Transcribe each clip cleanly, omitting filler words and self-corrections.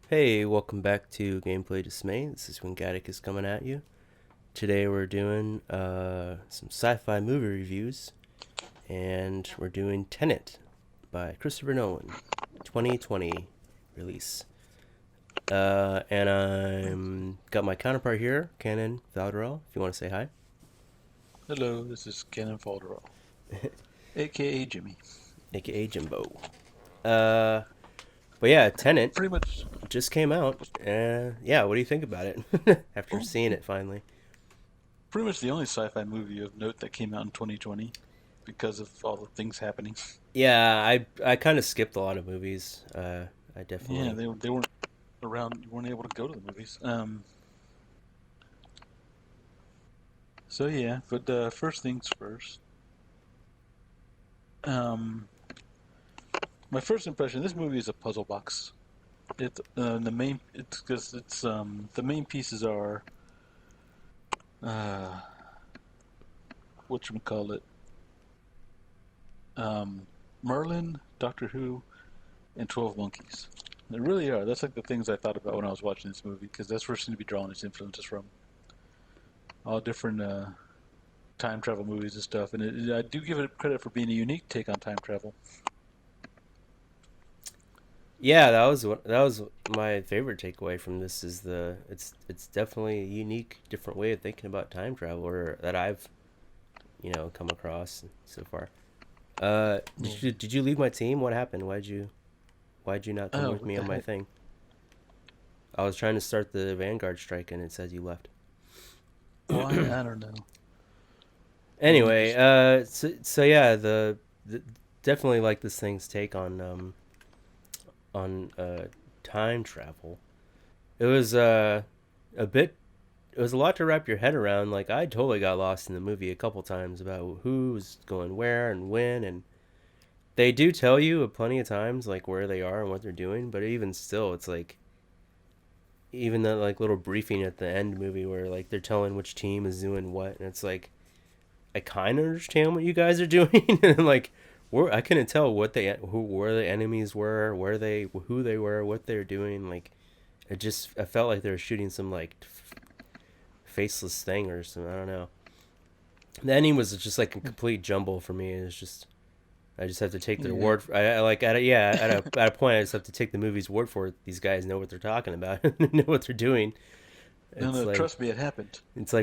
Hey, welcome back to GamePlayDismay. This is when Gaddick is coming at you. Today we're doing some sci-fi movie reviews, and we're doing Tenet by Christopher Nolan, 2020 release. And I'm got my counterpart here, Canon Valderell. If you want to say hi, Hello, this is Kenan Falderall, aka Jimmy. aka Jimbo. Uh, but yeah, Tenet Pretty much, just came out. Yeah, what do you think about it after oh, seeing it finally? pretty much the only sci-fi movie of note that came out in 2020 because of all the things happening. Yeah, I kind of skipped a lot of movies. I Yeah, definitely. they weren't around. You weren't able to go to the movies. So yeah, but first things first. Um, my first impression: this movie is a puzzle box. The main it's because it's the main pieces are uh whatchamacallit, um Merlin, Doctor Who, and 12 Monkeys. They really are. That's like the things I thought about when I was watching this movie, because that's where it seemed to be drawing its influences from. All different time travel movies and stuff. And I do give it credit for being a unique take on time travel. Yeah, that was my favorite takeaway from this is it's definitely a unique, different way of thinking about time travel or that I've come across so far. Yeah. Did you leave my team? What happened? Why'd you not come Oh, with what me the on my heck? thing? I was trying to start the Vanguard strike and it says you left. Why? I don't know. Let me Anyway, just. so yeah, the definitely like this thing's take on time travel. It was a bit. It was a lot to wrap your head around. Like I totally got lost in the movie a couple times about who's going where and when, and they do tell you plenty of times like where they are and what they're doing. But even still, it's like even that like little briefing at the end movie where like they're telling which team is doing what, and it's like I kind of understand what you guys are doing, and like I couldn't tell what they who where the enemies were, who they were, what they were doing. Like I felt like they were shooting some like faceless thing or something. I don't know. The ending was just like a complete jumble for me. It's just I just have to take their Yeah. word. I like at a, yeah at a point I just have to take the movie's word for it. These guys know what they're talking about, know what they're doing. No, It's no, like trust me, it happened.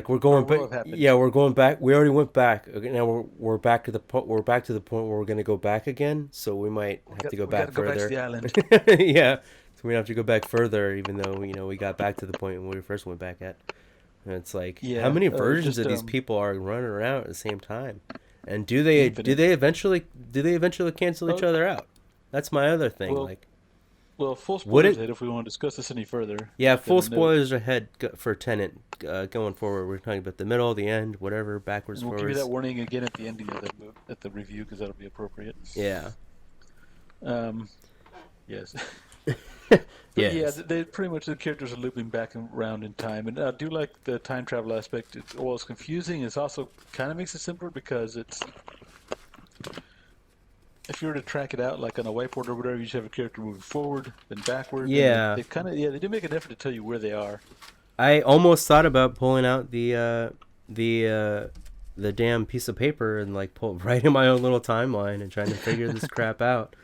we're Or going will back. have happened. Yeah, we're going back. We already went back. Okay, now we're back to the point. We're back to the point where we're gonna go back again. So we might have to go We got back to go back to further. the island. Yeah, so we have to go back further, even though we got back to the point when we first went back at. And it's like how Yeah. many versions Just of these people are running around at the same time, and infinite. do they eventually cancel each Oh, other out? That's my other thing. well, Like, well, full spoilers wouldn't ahead if we want to discuss this any further. yeah, Just got full to note. spoilers ahead for Tenant going forward. We're talking about the middle, the end, whatever, backwards, And we'll give you that forwards. warning again at the ending of at the review because that'll be appropriate. Yeah. Um, yes, but yeah, Yes. they pretty much the characters are looping back and around in time, and I do like the time travel aspect. While it's confusing, it's also kind of makes it simpler because it's if you were to track it out like on a whiteboard or whatever, you just have a character moving forward, then backward, and Yeah. they kind of they do make an effort to tell you where they are. I almost thought about pulling out the the damn piece of paper and like pull writing my own little timeline and trying to figure this crap out.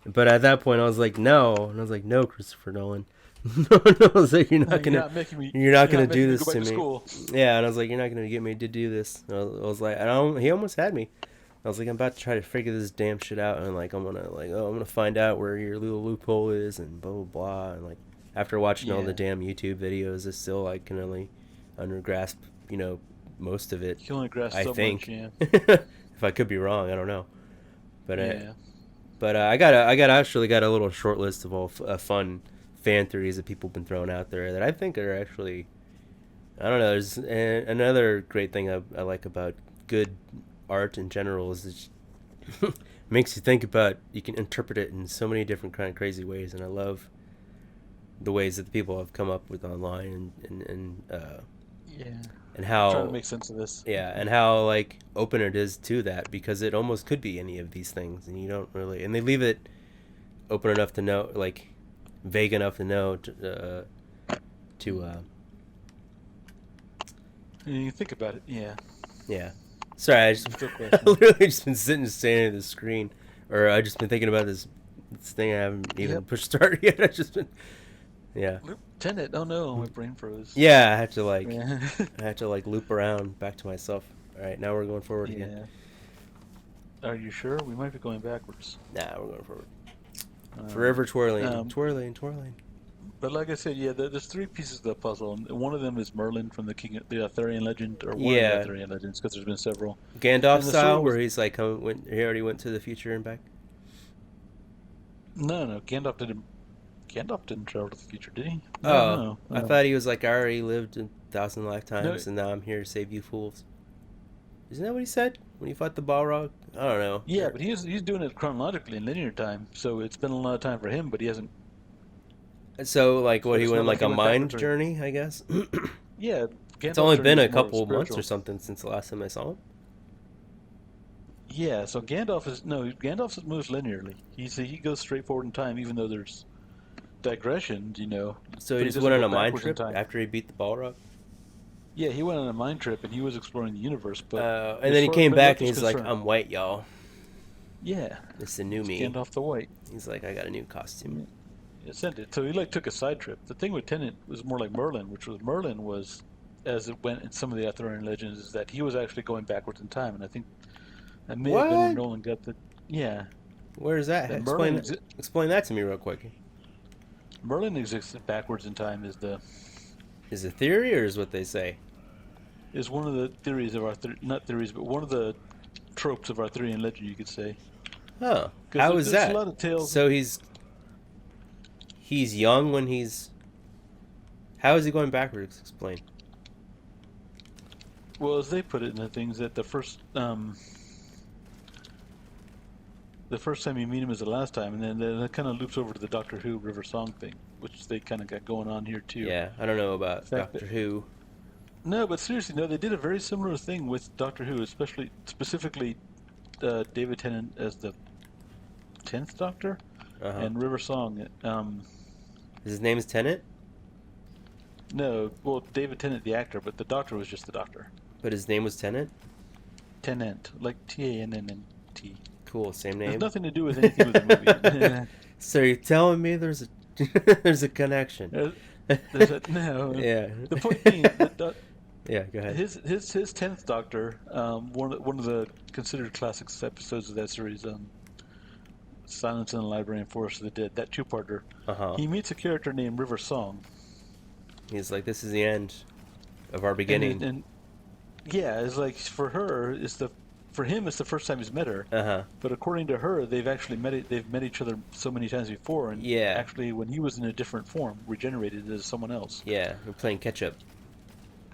But at that point, I was like, no, and I was like, no, Christopher Nolan, no, no. I was like, you're not you're gonna not do making me this go back to to me. school. Yeah, and I was like, you're not gonna get me to do this. And I was like, I don't. He almost had me. I was like, I'm about to try to figure this damn shit out, and like, I'm gonna find out where your little loophole is, and blah blah blah, and like, after watching all the Yeah, damn YouTube videos, it's still like can only under grasp, you know, most of it. you can only grasp I so much. think, Yeah, if I could be wrong, I don't know, but yeah. I actually got a little short list of all fun fan theories that people have been throwing out there that I think are actually I don't know. There's another great thing I like about good art in general is it makes you think about you can interpret it in so many different kind of crazy ways, and I love the ways that the people have come up with online Yeah. and Trying to how make sense of this. yeah and how like open it is to that because it almost could be any of these things and you don't really and they leave it open enough to know like vague enough to know to You think about it, yeah. yeah. Sorry, I just Still I questionable. literally just been sitting staring at the screen, or I just been thinking about this thing I haven't even Yep. pushed start yet. I just been yeah. Tenet. Oh no, my brain froze. Yeah, I had to like Yeah. loop around back to myself. All right, now we're going forward again. Yeah. Are you sure? We might be going backwards. Nah, we're going forward. All right. Forever twirling, Um, twirling, twirling. but like I said, yeah, there's three pieces of the puzzle, and one of them is Merlin from the Arthurian legend, or one of the Yeah, Arthurian legends, because there's been several. Gandalf And the story style, where was he's like, he already went to the future and back. no, Gandalf didn't travel to the future, did he? No, Oh, no, I thought he was like, I already lived a thousand no. lifetimes, and now I'm here to save you fools. Isn't that what he said when he fought the Balrog? I don't know. Yeah, but he's doing it chronologically in linear time, so it's been a lot of time for him, but he hasn't. So, like, So what, he it's went not like like he a went backwards mind or journey, I guess? yeah. It's Gandalf's only journey been is a more couple months or spiritual. something since the last time I saw him. Yeah, so Gandalf moves linearly. He goes straight forward in time, even though there's digressions, So he but he just went doesn't on go a mind backwards in trip time. after he beat the Balrog? Yeah, he went on a mind trip and he was exploring the universe, but And as then he far as came back Middle-earth and is he's like, concerned, I'm white, y'all. yeah, It's the new it's me. Gandalf the White. He's like, I got a new costume. Yeah, it sent it. So he like took a side trip. The thing with Tennant was more like Merlin, Merlin was, as it went in some of the Arthurian legends, is that he was actually going backwards in time, and I think that may have been where What? Nolan got the yeah Where is that? that Explain that to me real quick. Merlin existed backwards in time Is it theory or is what they say? is one of the theories of not theories, but one of the tropes of Arthurian legend, you could say. Huh. Because How is there's a that? lot of tales. So he's young when he's... How is he going backwards? Explain. Well, as they put it in the things that the first time you meet him is the last time, and then it kind of loops over to the Doctor Who River Song thing, which they kind of got going on here too. Yeah, I don't know The about fact that Doctor Who. no, but seriously, no, they did a very similar thing with Doctor Who, specifically David Tennant as the 10th Doctor Uh-huh. and River Song. His name is Tenet, No, well, David Tennant, the actor, but the Doctor was just the Doctor. but his name was Tenet? Tennant, like Tannnt. Cool, same There's name. nothing to do with anything with the movie. So you're telling me there's a there's a connection? No. Yeah. The point being that Yeah, go ahead. his 10th Doctor, one of the considered classic episodes of that series, Silence in the Library and Forest of the Dead, that two-parter. Uh-huh. He meets a character named River Song, He's like, this is the end of our and beginning. yeah, it's like for him it's the first time he's met her. Uh-huh. But according to her, they've met each other so many times before, and Yeah. actually, when he was in a different form, regenerated as someone else. Yeah, we're playing catch up.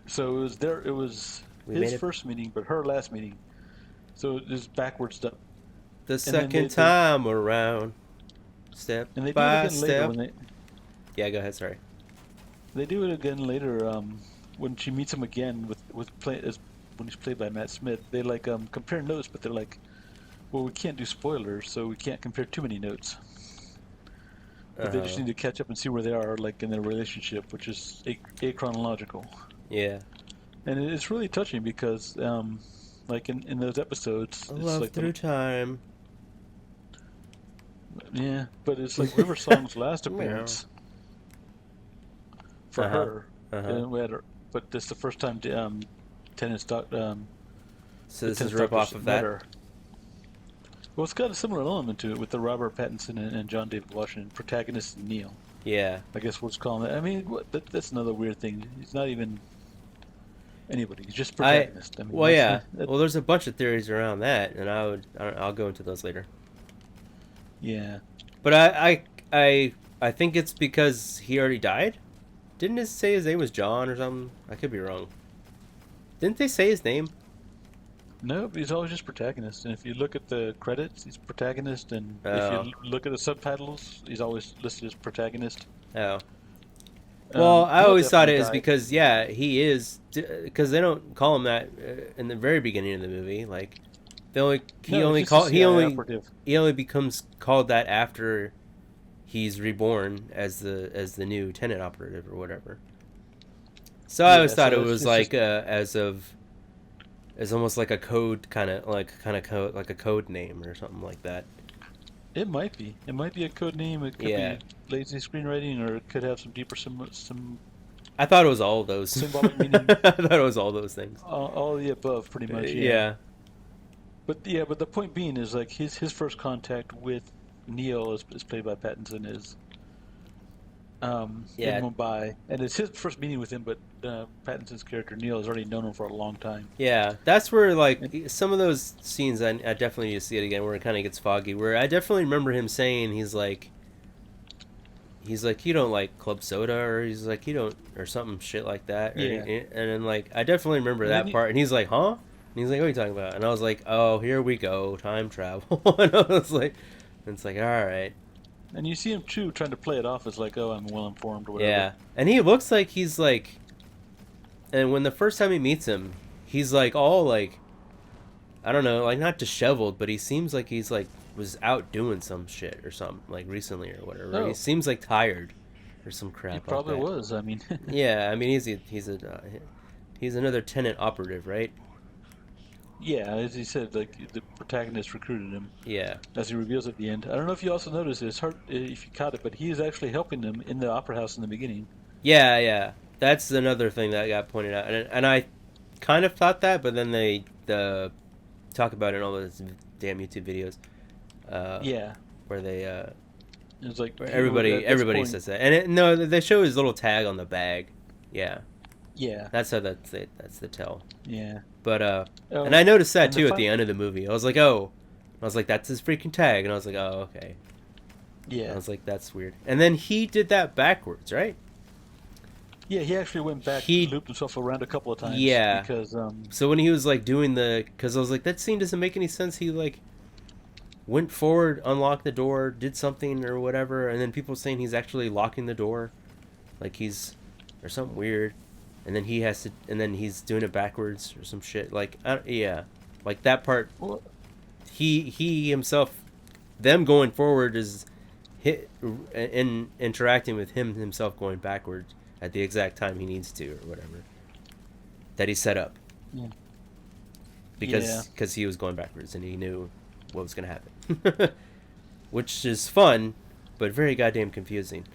So it was We made his it first meeting, but her last meeting. So it was backwards stuff. the And then second time around. Step and they do it by again later step. when Yeah, go ahead, sorry. they do it again later when she meets him again when he's played by Matt Smith. They compare notes, but they're like, well, we can't do spoilers, so we can't compare too many notes. But they just Uh-huh. need to catch up and see where they are, like in their relationship, which is achronological. Yeah. And it's really touching because, like in those episodes, A it's love like through time. yeah, but it's like River Song's last Meow. appearance for Uh-huh. her, Uh-huh. and we had her, but this is the first time Tennant's So the this is 10th a rip Doctor off of met that? her. Well, it's got a similar element to it with the Robert Pattinson and John David Washington protagonist and Neil. Yeah. I guess we'll just call him that. I mean, that's another weird thing. He's not even anybody. He's just protagonist. I mean, Well, yeah. that's Well, there's a bunch of theories around that, and I'll go into those later. yeah. But I think it's because he already died. Didn't it say his name was John or something? I could be wrong. Didn't they say his name? No, he's always just protagonist. And if you look at the credits, he's protagonist. And if Oh. you look at the subtitles, he's always listed as protagonist. Oh. Well, I Neil always thought it definitely is died. because yeah, he is because they don't call him that in the very beginning of the movie. Like they only he No, only he's just call a he CIA only operative. he only becomes called that after he's reborn as the new Tenet operative or whatever. So I always Yeah, thought so it it's, was it's just like as almost like a code code like a code name or something like that. it might be. It might be a code name. It could Yeah, be lazy screenwriting, or it could have some deeper some I thought it was all those. symbolic meaning. I thought it was all those things. All the above, pretty much. Yeah. Yeah, But the point being is like his first contact with Neil is played by Pattinson is in yeah, Mumbai, and it's his first meeting with him. But Pattinson's character Neil has already known him for a long time. yeah. That's where And, like some of those scenes I definitely need to see it again where it kind of gets foggy. Where I definitely remember him saying he's like you don't like club soda or he's like you don't or something shit like that. Or, yeah, and then like I definitely remember and then that part. And he's like, huh? And he's like, what are you talking about? And I was like, oh, here we go, time travel. And I was like, and it's like, all right. and you see him too trying to play it off as like, oh, I'm well informed or whatever. Yeah, and he looks like he's like, and when the first time he meets him, he's like all like, I don't know, like not disheveled, but he seems like he's like was out doing some shit or something like recently or whatever. He Oh, seems like tired or some he crap like probably that. was. I mean, Yeah, I mean he's another Tenant operative, right? yeah, as he said, like the protagonist recruited him, Yeah, as he reveals at the end. I don't know if you also noticed it's hard if you caught it, but he is actually helping them in the opera house in the beginning. yeah, yeah. That's another thing that got pointed out, and I kind of thought that, but then they talk about it in all those damn YouTube videos. Yeah, Where they it's like where he would at this everybody point. says that, and no, they show his little tag on the bag. Yeah, Yeah, that's how that's the tell. yeah. But and Oh, I noticed that and the too at the fun. end of the movie. I was like, oh, I was like, that's his freaking tag, and I was like, oh, okay. I Yeah, was like, that's weird. And then he did that backwards, right? yeah. He actually went back, He looped himself around a couple of times yeah. because So when he was like doing because I was like, that scene doesn't make any sense. He like went forward, unlocked the door, did something or whatever, and then people saying he's actually locking the door, like he's or something weird, and then and then he's doing it backwards or some shit. Like, yeah, like that part. well, He himself, them going forward is hit in interacting with him himself going backwards at the exact time he needs to or whatever that he set up yeah, yeah. because he was going backwards and he knew what was going to happen, which is fun, but very goddamn confusing.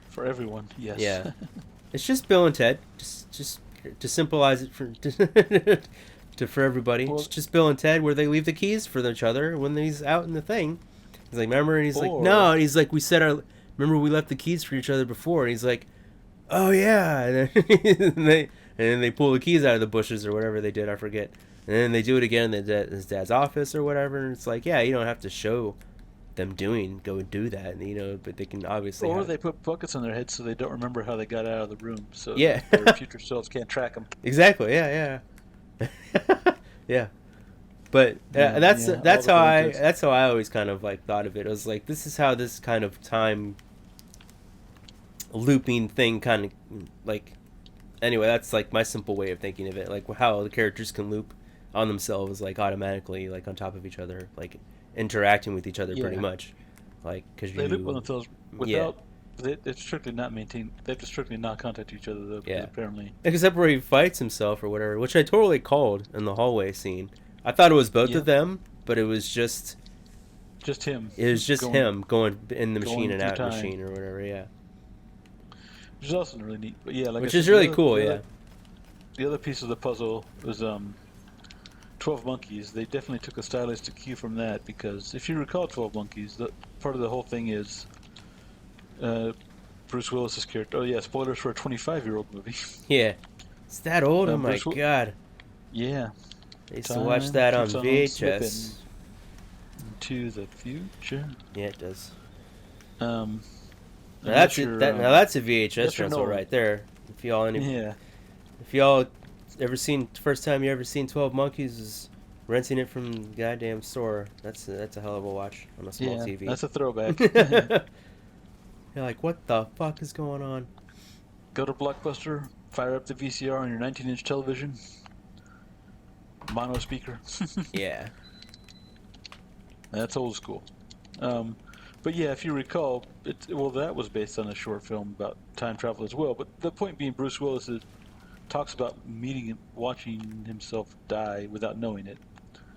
For everyone, yes. Yeah, it's just Bill and Ted. Just to symbolize it for everybody. It's Well, just Bill and Ted where they leave the keys for each other when he's out in the thing. He's like, remember? And he's like, no. or And he's like, remember we left the keys for each other before. And he's like, oh yeah. And then they pull the keys out of the bushes or whatever they did. I forget. And then they do it again in his dad's office or whatever. And it's like, yeah, you don't have to show them go and do that, and, but they can obviously or have. they put buckets on their heads so they don't remember how they got out of the room, so Yeah, their future selves can't track them. exactly. Yeah, yeah, yeah. But Yeah, yeah. All the fun kids. that's how I always kind of like thought of it. I was like, this is how this kind of time looping thing kind of like. Anyway, that's like my simple way of thinking of it. Like how the characters can loop on themselves, like automatically, like on top of each other, like interacting with each other, pretty Yeah, much. Like because they loop on you, themselves yeah, without. They strictly not maintain. They have to strictly not contact each other though, because yeah. apparently, Except where he fights himself or whatever, which I totally called in the hallway scene. I thought it was both yeah, of them, but just him it was just going him going in the machine going and through out the time, machine or whatever. Yeah, which is also really neat. But yeah, like I which is said, really cool. Yeah, the other piece of the puzzle was 12 Monkeys. They definitely took a stylistic cue from that because if you recall 12 Monkeys, the part of the whole thing is Bruce Willis's character. Oh yeah, spoilers for a 25-year-old movie. yeah. It's that old. Oh my Bruce, god! yeah, I used to watch time that on keeps on slipping VHS. into the future. Yeah, it does. Um, Now unless that's it. you're Now that's a VHS unless you're rental Nolan. right there. Yeah, If y'all ever seen first time you ever seen 12 Monkeys is renting it from the goddamn store. That's a hell of a watch on a small yeah, TV. that's a throwback. You're like, what the fuck is going on? Go to Blockbuster, fire up the VCR on your 19-inch television, mono speaker. Yeah. That's old school. Um, But yeah, if you recall, well, that was based on a short film about time travel as well. But the point being, Bruce Willis talks about watching himself die without knowing it,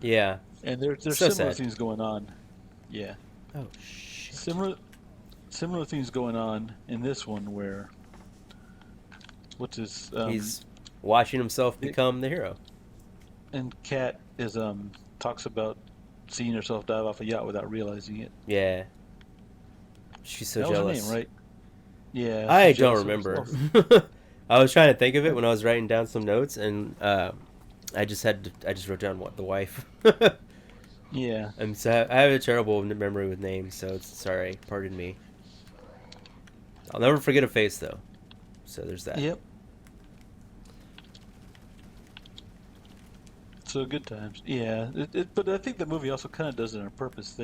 Yeah. and there's So similar sad. things going on. Yeah, Oh shit. similar similar things going on in this one where what's his He's watching himself the, become the hero. and Kat is talks about seeing herself dive off a yacht without realizing it. Yeah. She's so That was her name, jealous. right? Yeah, I she's don't jealous of remember. herself. I was trying to think of it when I was writing down some notes, and I just wrote down what the wife. Yeah. I have a terrible memory with names, so it's sorry. Pardon me. I'll never forget a face though. So there's that. Yep. So good times. Yeah, but I think the movie also kind of does it on purpose.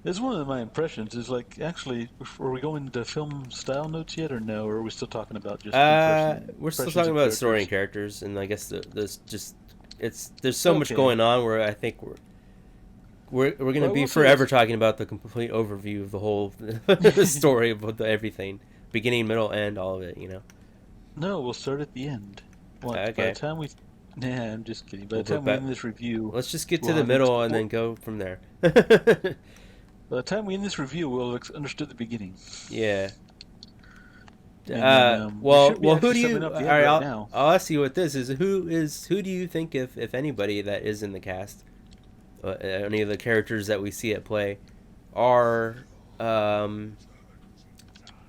It's one of my impressions. Is like, actually, are we going into film style notes yet, or no? Or are we still talking about just We're still impressions talking of about story and characters? characters, and I guess there's so much Okay. going on where I think we're gonna Well, I be will say forever this. talking about the complete overview of the whole story of everything, beginning, middle, end, all of it. You know. No, we'll start at the end. What? By the Okay. time we, nah, I'm just kidding. By We'll the go time we back. end this review, Let's just get to we'll the have middle and then go from there. by the time we end this review, we'll have understood the beginning, Yeah. and then we should be Who actually do summing you? up All the end right, right now. I'll ask you what this is. Who do you think, if anybody that is in the cast, any of the characters that we see at play, are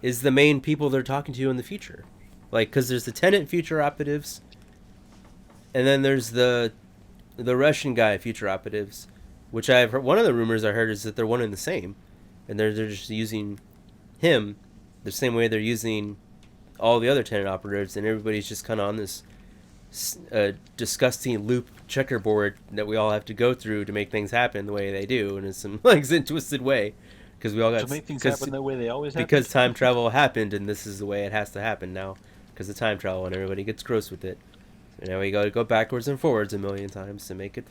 is the main people they're talking to in the future? Like, because there's the Tenet future operatives, and then there's the Russian guy future operatives, which I've heard. One of the rumors I heard is that they're one and the same, and they're just using him the same way they're using all the other Tenet operatives, and everybody's just kind of on this disgusting loop checkerboard that we all have to go through to make things happen the way they do, and in some like in twisted way, because we all To got make things happen the way they always happen. because time travel happened, and this is the way it has to happen now because of time travel, and everybody gets gross with it. So now we got to go backwards and forwards a million times to make it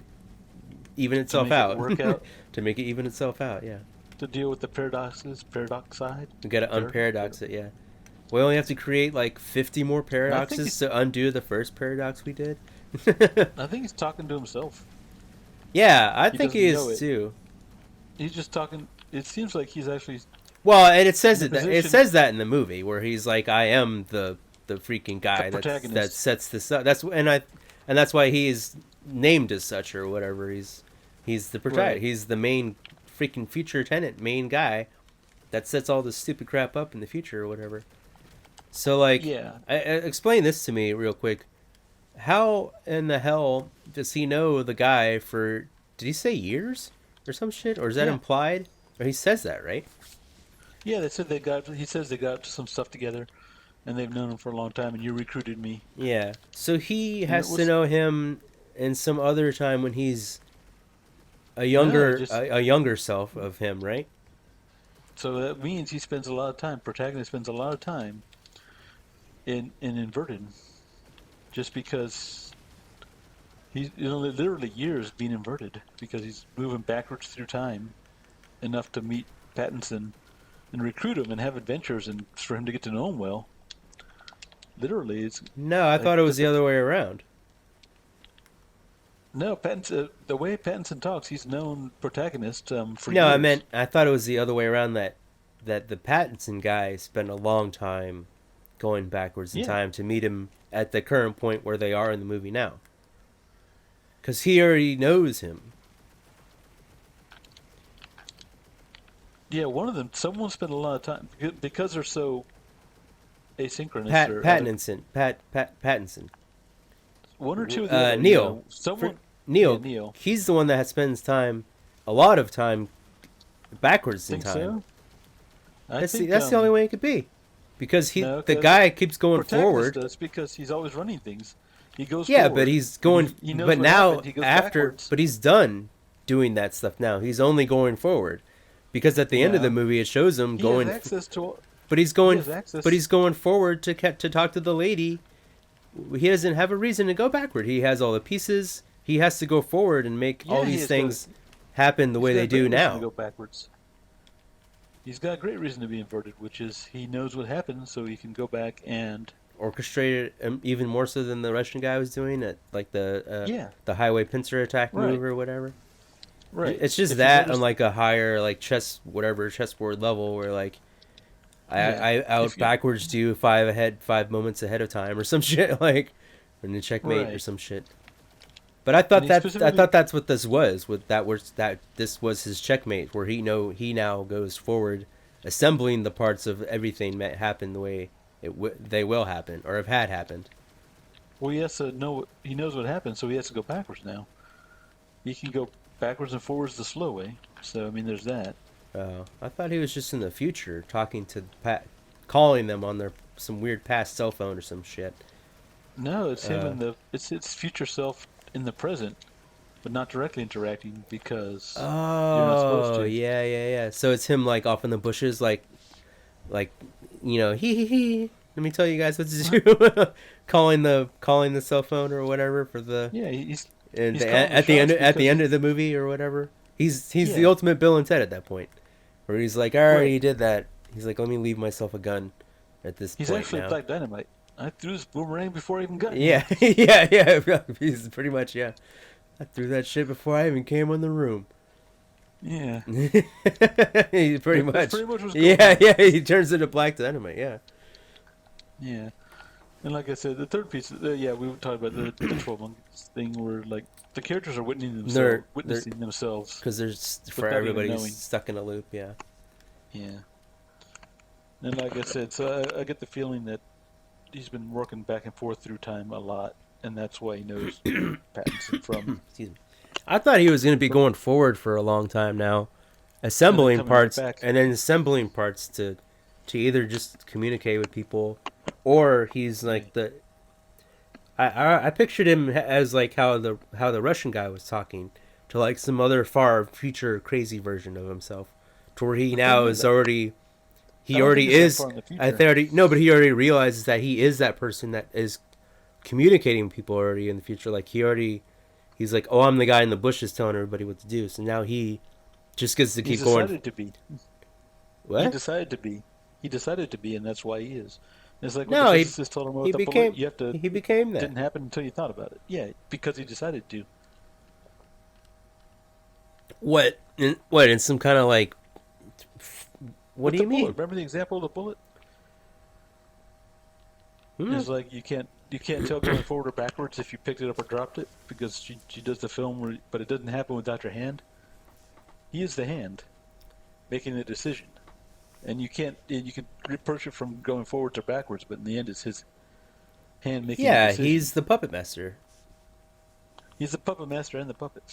even To itself make it out. work out. To make it even itself out, yeah. To deal with the paradoxide. We got to unparadox it, yeah. We only have to create like 50 more paradoxes to undo the first paradox we did. I think he's talking to himself. Yeah, I He think doesn't he know is it. too. He's just talking. It seems like he's actually Well, and it says in a it. It position. says that in the movie where he's like, "I am the freaking guy The that protagonist. sets this up." And that's why he is named as such or whatever. He's the protagonist. Right. He's the main freaking future tenant, main guy that sets all this stupid crap up in the future or whatever. So like, Yeah. explain this to me real quick. How in the hell does he know the guy for? Did he say years or some shit, or is that Yeah. implied? Or he says that, right? Yeah, they said they got. He says they got some stuff together, and they've known him for a long time. And you recruited me. Yeah. So he And has it was to know him in some other time when he's a no, younger just a younger self of him, right? so that means he spends a lot of time. Protagonist spends a lot of time in inverted, just because he's literally years being inverted because he's moving backwards through time enough to meet Pattinson and recruit him and have adventures and for him to get to know him well. Literally, it's No, I like thought it was the other way around. no Pattinson. The way Pattinson talks, he's known protagonist for No, years. I thought it was the other way around that the Pattinson guy spent a long time going backwards in Yeah, time to meet him at the current point where they are in the movie now. Cuz he already knows him. yeah. One of them, someone spent a lot of time because they're so asynchronous. Or Pattinson. one or two of the other, Neil. someone. Yeah, Neil, Neil. he's the one that spends a lot of time backwards in Think time. so? I That's think that's the only way it could be, because no, the 'cause guy keeps going protagonist forward. does because he's always running things. He goes Yeah, forward. but he's and going. He knows But what now happened. He goes after, backwards. but he's done doing that stuff now. He's only going forward, because at the end of the Yeah, movie it shows him he going. has access to. But he's He going. has access. But he's going forward to talk to the lady. He doesn't have a reason to go backward. He has all the pieces. He has to go forward and make all Yeah, he these has things happen the he's way got they a do great reason to now. go backwards. He's got great reason to be inverted, which is he knows what happened, so he can go back and Orchestrated even more so than the Russian guy was doing at like yeah, the highway pincer attack move right, or whatever. right. It's just If you that on notice, like a higher like chessboard level where like yeah, I out if you backwards do 5 moments ahead of time or some shit like in the checkmate or right, some shit. But I and thought he that I specifically thought that's what this was. With that was that this was his checkmate, where he now goes forward, assembling the parts of everything that happened the way they will happen or have had happened. well, he has to know he knows what happened, so he has to go backwards now. He can go backwards and forwards the slow way. So I mean, there's that. I thought he was just in the future talking to calling them on their some weird past cell phone or some shit. No, it's him Uh, in the it's future self in the present, but not directly interacting because you're not supposed oh to. yeah, yeah, yeah. So it's him like off in the bushes, like he. Let me tell you guys what to do. calling the cell phone or whatever for the Yeah, and he's calling the at the end shots at the because end he of the movie or whatever. He's the yeah ultimate Bill and Ted at that point, where he's like, I right. already did that. He's like, let me leave myself a gun at this He's point actually now. Black Dynamite. I threw this boomerang before I even got here. Yeah, yeah, yeah. He's pretty much yeah. I threw that shit before I even came in the room. Yeah, He pretty that's much. pretty much what's going Yeah, on. yeah. He turns into Black Dynamite. Yeah. Yeah, and like I said, the third piece. Yeah, we talked about the 12 months thing where like the characters are They're witnessing themselves because there's for without even everybody's knowing. stuck in a loop. Yeah. Yeah, and like I said, so I get the feeling that he's been working back and forth through time a lot, and that's why he knows Pattinson Excuse me. I thought he was going to be from going forward for a long time now, and then assembling coming right parts back. and then assembling parts to either just communicate with people, or he's Yeah, like the. I pictured him as like how the Russian guy was talking to like some other far future crazy version of himself, to where he the thing now is, is already I he don't think already it's that is. far in the I future. think already no, but he already realizes that he is that person that is communicating with people already in the future. Like he's like, oh, I'm the guy in the bushes telling everybody what to do. So now he just gets to He's keep going. decided to be. He What? decided to be. He decided to be, and that's why he is. It's like what the No, physicist told him he with the bullet. became You have to. he became that. Didn't happen until you thought about it. Yeah, because he decided to. What? What? In some kind of like. What With do the you bullet. mean? Remember the example of the bullet? Hmm? It's like you can't tell going forward or backwards if you picked it up or dropped it because she does the film where, but it doesn't happen without your hand. He is the hand making the decision, and you can't. And you can reproach it from going forwards or backwards, but in the end, it's his hand making the Yeah, decision. he's the puppet master. He's the puppet master and the puppet.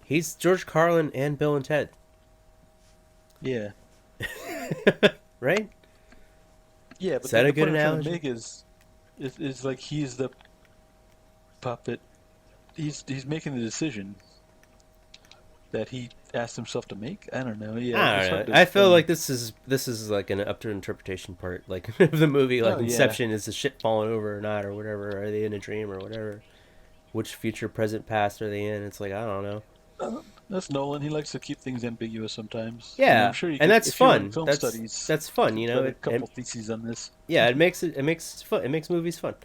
He's George Carlin and Bill and Ted. Yeah, Right? yeah. Is But that a the good point I'm trying to analogy? make is like he's the puppet. He's making the decision that he asked himself to make. I don't know. Yeah, I it's don't hard know. to I feel explain. like this is like an up to interpretation part, like of the movie, like Oh yeah, Inception. Is the shit falling over or not, or whatever? Are they in a dream or whatever? Which future, present, past are they in? It's like I don't know. that's Nolan. He likes to keep things ambiguous sometimes. I mean, I'm Yeah, sure you and could, that's if you were in fun. film studies, That's you fun. could You know, write a it couple theses on this. yeah, it makes fun. It makes movies fun.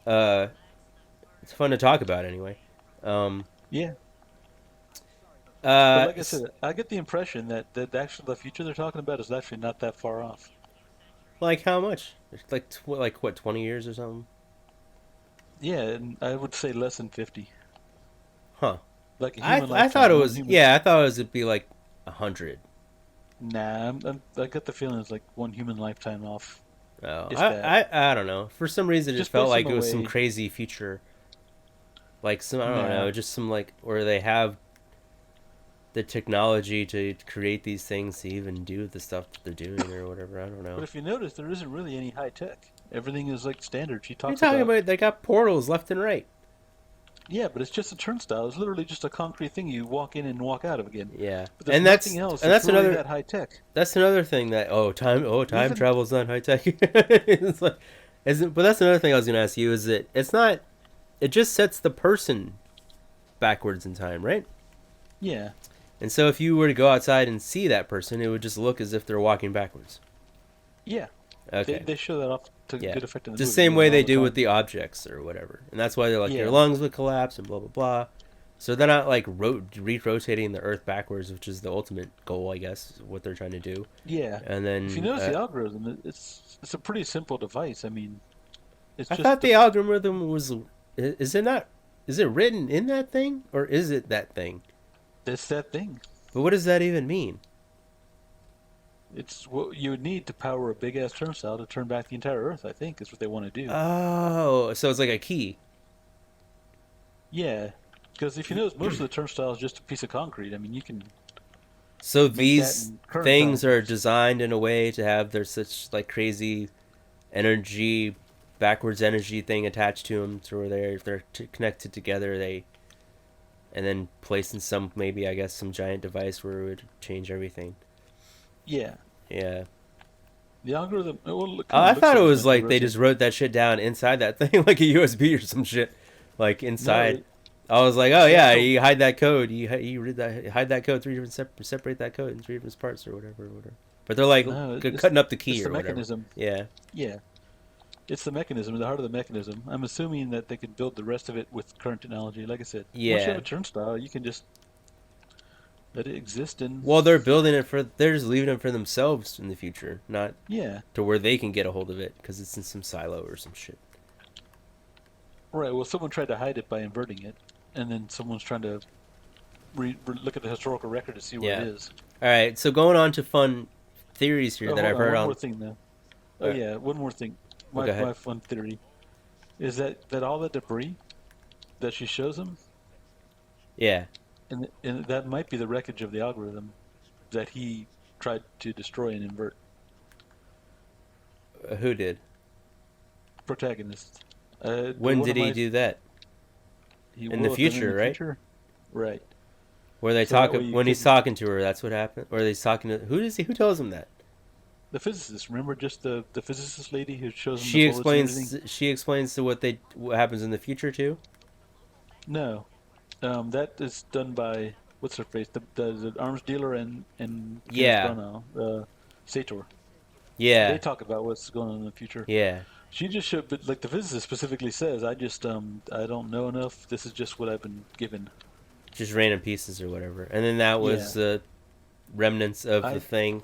Uh, it's fun to talk about anyway. Um, Yeah, but uh, like I said, I get the impression that actually the future they're talking about is actually not that far off. like how much? It's like like what 20 years or something? Yeah, and I would say less than 50, Huh? like a I human I thought lifetime. it One was human. yeah. I thought it was it'd be like 100. Nah, I get the feeling it's like one human lifetime off, Oh, if that. I don't know. For some reason, it just Just felt based on like the it was some way. crazy future, like some I don't Nah, know, just some like where they have the technology to create these things to even do the stuff that they're doing or whatever. I don't but know. if you notice, there isn't really any high tech. Everything is like standard. She What are you talks talking about. about? They got portals left and right. Yeah, but it's just a turnstile. It's literally just a concrete thing you walk in and walk out of again. Yeah, But there's and nothing that's else and that's that's really another that high tech. that's another thing that time Even travel's not high tech. It's like, isn't but that's another thing I was gonna ask you is that it's not it just sets the person backwards in time, right? yeah, And so if you were to go outside and see that person, it would just look as if they're walking backwards. Yeah, Okay. they show that off to Yeah. good effect in the The movie. same Yeah, way all they the do with time. the objects or whatever. And that's why they're like, your Yeah, lungs would collapse and blah, blah, blah. So they're not like re-rotating the Earth backwards, which is the ultimate goal, I guess, what they're trying to do. yeah. And If you then notice the algorithm, it's a pretty simple device. I mean, it's I just thought the the algorithm was. Is it not? Is it written in that thing? Or is it that thing? it's that thing. But what does that even mean? It's what you would need to power a big ass turnstile to turn back the entire Earth. I think is what they want to do. Oh, so it's like a key. Yeah, because if you notice, most of the turnstile is just a piece of concrete. I mean, you can So make that these in current things are times. designed in a way to have their such like crazy energy, backwards energy thing attached to them, to where they're connected together. They and then placed in some maybe I guess some giant device where it would change everything. Yeah, Yeah. the algorithm. Well, it kind of I looks thought it like it's was meant to like they rotate. just wrote that shit down inside that thing, like a USB or some shit, like No, inside. I was like, oh the yeah, actual. you hide that code, you read that, hide that code, three different separate that code in three different parts or whatever, or whatever. But they're like No, cutting up the it's key the or whatever. mechanism. Yeah, Yeah, it's the mechanism, the heart of the mechanism. I'm assuming that they could build the rest of it with current technology. Like I said, once you have yeah. a turnstile, you can just let it exist and Well, they're building it for, they're just leaving it for themselves in the future, not yeah, to where they can get a hold of it because it's in some silo or some shit. right. Well, someone tried to hide it by inverting it, and then someone's trying to look at the historical record to see where it Yeah. is. All right, so going on to fun theories here Oh, that hold I've on, heard one more on. thing though. Oh All right, yeah, one more thing. well, My go ahead. my fun theory is that all the debris that she shows him, Yeah, and that might be the wreckage of the algorithm that he tried to destroy and invert. who did? Protagonist. When One did of he my do that? he In the will have done in future, the right? future, right? Where they So that talk way you when he's couldn't. talking to her, that's what happened. Or he's talking to who does he? Who tells him that? The physicist, remember, just the physicist lady who shows him the She bullets and everything. explains. She explains to what happens in the future too. No, that is done by what's her face, the arms dealer and Kenneth Yeah, Branagh, Sator. They yeah, talk about what's going on in the future. yeah. She just showed, but like the physicist specifically says, I don't know enough. This is just what I've been given. Just random pieces or whatever. And then that Yeah, was the remnants of the I thing.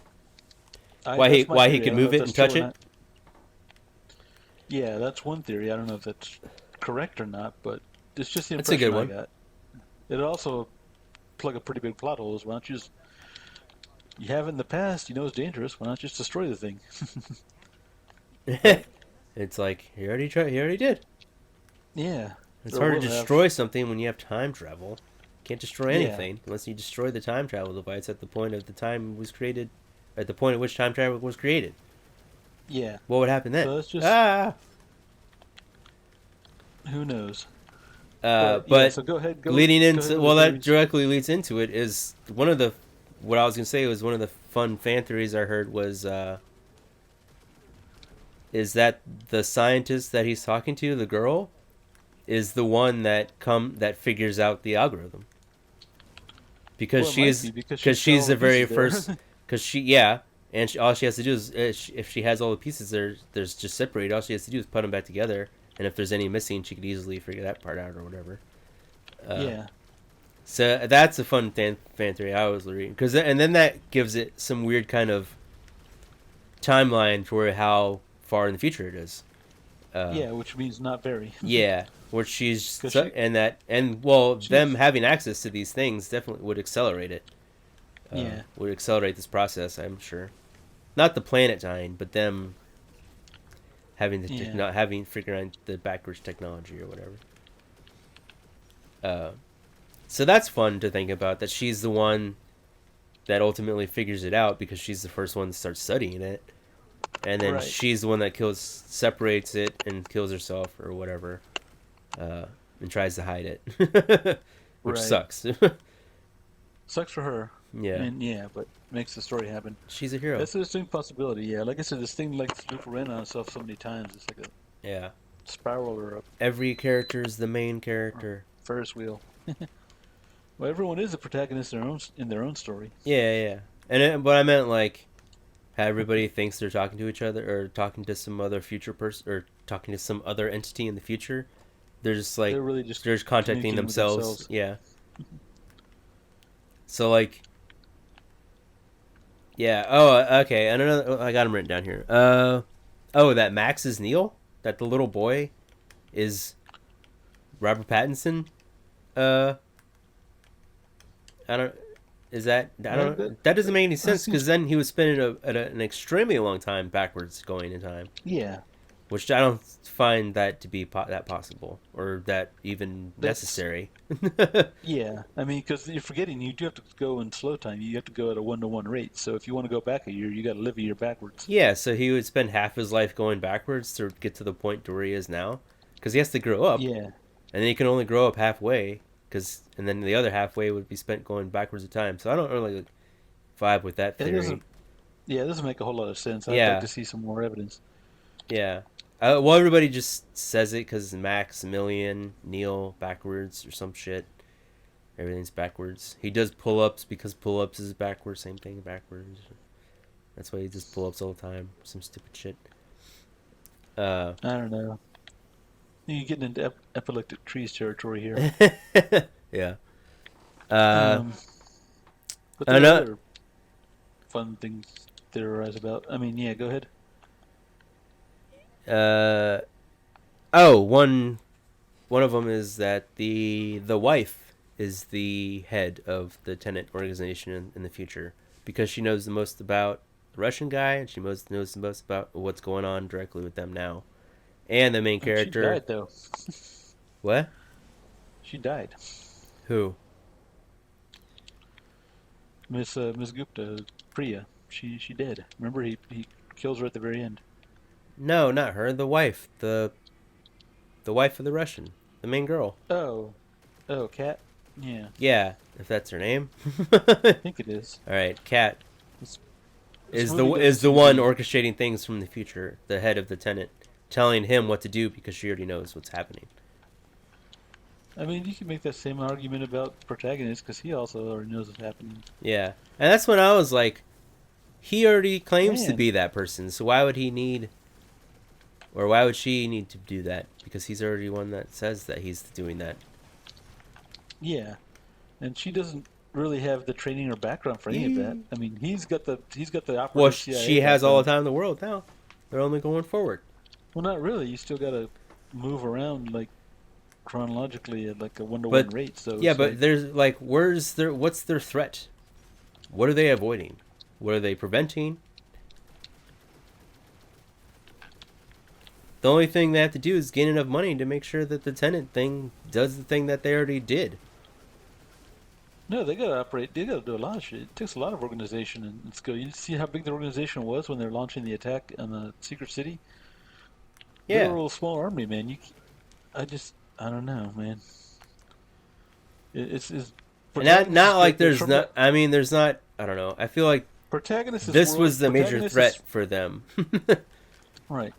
I that's my Why he theory. I could don't know move if it that's and true touch or it. not. Yeah, that's one theory. I don't know if that's correct or not, but it's just the That's a good impression I one. got. It also plug a pretty big plot holes. Why don't you just you have it in the past, you know it's dangerous. Why not just destroy the thing, right? It's like he already tried. He already did. Yeah, It's or hard to will have. destroy something when you have time travel. Can't destroy Yeah, anything unless you destroy the time travel device at the point of the time was created, at the point at which time travel was created. yeah. What would happen then? So that's just Ah. who knows. But yeah, But so leading go ahead into, with the well, that theories. directly leads into it is one of the, what I was gonna say was one of the fun fan theories I heard was is that the scientist that he's talking to, the girl, is the one that figures out the algorithm Well, it might be because she because saw she's all the the very pieces there. first, because she, yeah, and all she has to do is if she has all the pieces there's just separated, all she has to do is put them back together, and if there's any missing she could easily figure that part out or whatever. uh, Yeah, so that's a fun fan theory I was reading, because and then that gives it some weird kind of timeline for how far in the future it is. uh, yeah, which means not very. Yeah, where she's Because she and that, and well, them she's having access to these things definitely would accelerate it. yeah, Would accelerate this process, I'm sure. Not the planet dying, but them having yeah, not having figuring out the backwards technology or whatever. Uh, so that's fun to think about. That she's the one that ultimately figures it out because she's the first one to start studying it, and then right, she's the one that separates it, and kills herself or whatever, uh, and tries to hide it, which right. sucks. Sucks for her. Yeah, And yeah, but makes the story happen. she's a hero. That's a distinct possibility. Yeah, like I said, this thing like loop around on itself so many times. It's like a Yeah, spiral or every character is the main a character. Ferris wheel. Well, everyone is a protagonist in their own story. Yeah, yeah. But I meant like how everybody thinks they're talking to each other or talking to some other future person or talking to some other entity in the future. They're just like They're really just they're just contacting communicating with themselves. themselves. Yeah. So like yeah. Oh, okay. And another. I got him written down here. Oh, that Max is Neil. That the little boy is Robert Pattinson. Uh, I don't. Is that I don't. That doesn't make any That sense seems because then he was spending an extremely long time backwards going in time, yeah. which I don't find that to be that possible or that even That's necessary. yeah. I mean, because you're forgetting you do have to go in slow time. You have to go at a 1-to-1 rate. So if you want to go back a year, you got to live a year backwards. Yeah, so he would spend half his life going backwards to get to the point to where he is now, because he has to grow up, Yeah. and then he can only grow up halfway, and then the other halfway would be spent going backwards in time. So I don't really vibe with that It theory. doesn't. Yeah, it doesn't make a whole lot of sense. I'd like Yeah, to see some more evidence. yeah. Well, everybody just says it because Maximilian Neil backwards or some shit. Everything's backwards. He does pull-ups because pull-ups is backwards. Same thing backwards. That's why he does pull-ups all the time. Some stupid shit. Uh, I don't know. You're getting into epileptic trees territory here. yeah. Uh, Um, but I there are know. other fun things to theorize about. I mean, yeah, go ahead. Uh, oh, one of them is that the wife is the head of the Tenet organization in the future because she knows the most about the Russian guy and she knows the most about what's going on directly with them now. And the main She character, died though. what? She died. Who? Miss Gupta, Priya. She did. Remember he kills her at the very end. No, not her. The wife. The wife of the Russian. The main girl. Oh, oh, Cat. Yeah, Yeah, if that's her name. I think it is. All right, Cat This, this movie doesn't is the seem to one be. orchestrating things from the future, the head of the Tenet, telling him what to do because she already knows what's happening. I mean, you can make that same argument about protagonist because he also already knows what's happening. Yeah, and that's when I was like, he already claims to Man, be that person, so why would he need, or why would she need to do that? Because he's already one that says that he's doing that. yeah, and she doesn't really have the training or background for any of that. Yeah. I mean, he's got the Well, operative CIA she has all background. the time in the world now. They're only going forward. Well, not really. You still got to move around like chronologically at like a 1-to-1 But rate. So yeah, it's but like, there's like, what's their threat? What are they avoiding? What are they preventing? The only thing they have to do is gain enough money to make sure that the tenant thing does the thing that they already did. no, they got to operate. They got to do a lot of shit. It takes a lot of organization and skill. You see how big the organization was when they're launching the attack on the secret city. They were Yeah, a little small army, man. I don't know, man. It's and not like they're there's from that not. I mean, there's not. I don't know. I feel like protagonist is this world. was the major Protagonist is threat for them. right.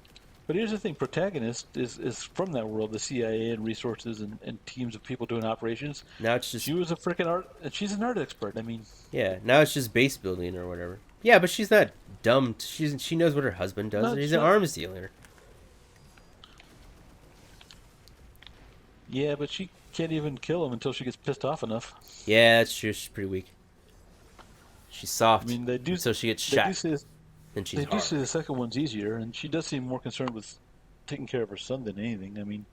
But here's the thing: protagonist is from that world, the CIA and resources and teams of people doing operations. Now it's She just was a freaking art. She's an art expert. I mean, yeah. Now it's just base building or whatever. Yeah, but she's not dumb. She knows what her husband does. not He's she's an not. arms dealer. Yeah, but she can't even kill him until she gets pissed off enough. Yeah, that's true. She's pretty weak. She's I soft mean, they do until she gets they do shot. say Then she's they do hard. say the second one's easier, and she does seem more concerned with taking care of her son than anything. I mean,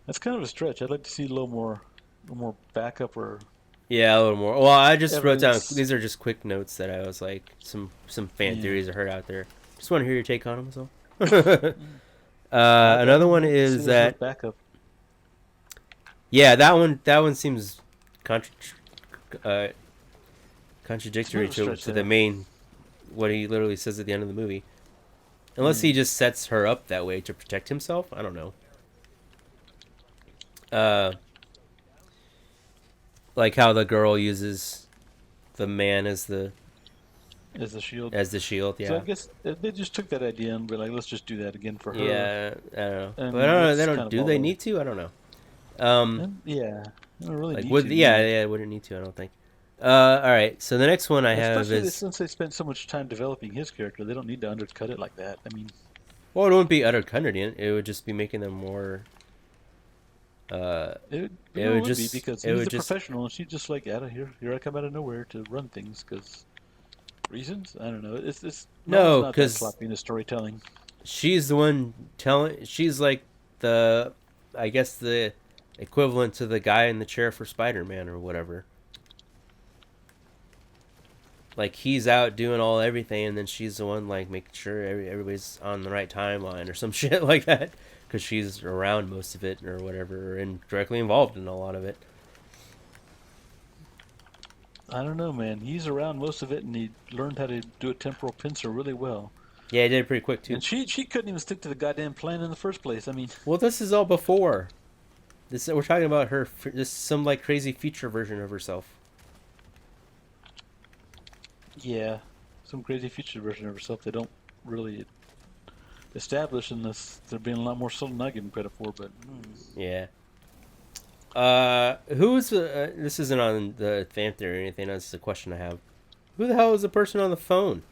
that's kind of a stretch. I'd like to see a little more backup or Yeah, a little more. Well, I just wrote down. evidence. These are just quick notes that I was like some fan Yeah. theories I heard out there. Just want to hear your take on them. So, Mm. I'll bet another one as is soon as there's that backup. yeah, that one seems contra- uh, It's a bit contradictory of a stretch to the there. main what he literally says at the end of the movie. Unless Yeah. he just sets her up that way to protect himself. I don't know. Uh, like how the girl uses the man As the shield. as the shield. So I Yeah. guess they just took that idea and were like, let's just do that again for her, Yeah, I don't know, but I and don't know. They it's don't. kind of Do all they over. need to? I don't know. Um, And yeah, I don't really Like, need would to, yeah, yeah, I wouldn't need to. I don't think. All right. So the next one I have Especially is since they spent so much time developing his character, they don't need to undercut it like that. I mean, well, it wouldn't be utter cunning. It would just be making them more. it It it would would be just because it he's would a just professional, and she's just like, out of here I come out of nowhere to run things because reasons. I don't know. It's Nolan's no, not that because sloppy in his storytelling. she's the one telling. She's like the, I guess the equivalent to the guy in the chair for Spider-Man or whatever. Like he's out doing all everything, and then she's the one like making sure everybody's on the right timeline or some shit like that, because she's around most of it or whatever, and directly involved in a lot of it. I don't know, man. He's around most of it, and he learned how to do a temporal pincer really well. Yeah, he did it pretty quick too. And she couldn't even stick to the goddamn plan in the first place. I mean, Well, this is all before. This we're talking about her. This is some like crazy future version of herself. yeah, some crazy future version of herself they don't really establish unless they're being a lot more subtle than I give them credit for. But Yeah. Who's this isn't on the fan theory or anything. That's the question I have. Who the hell is the person on the phone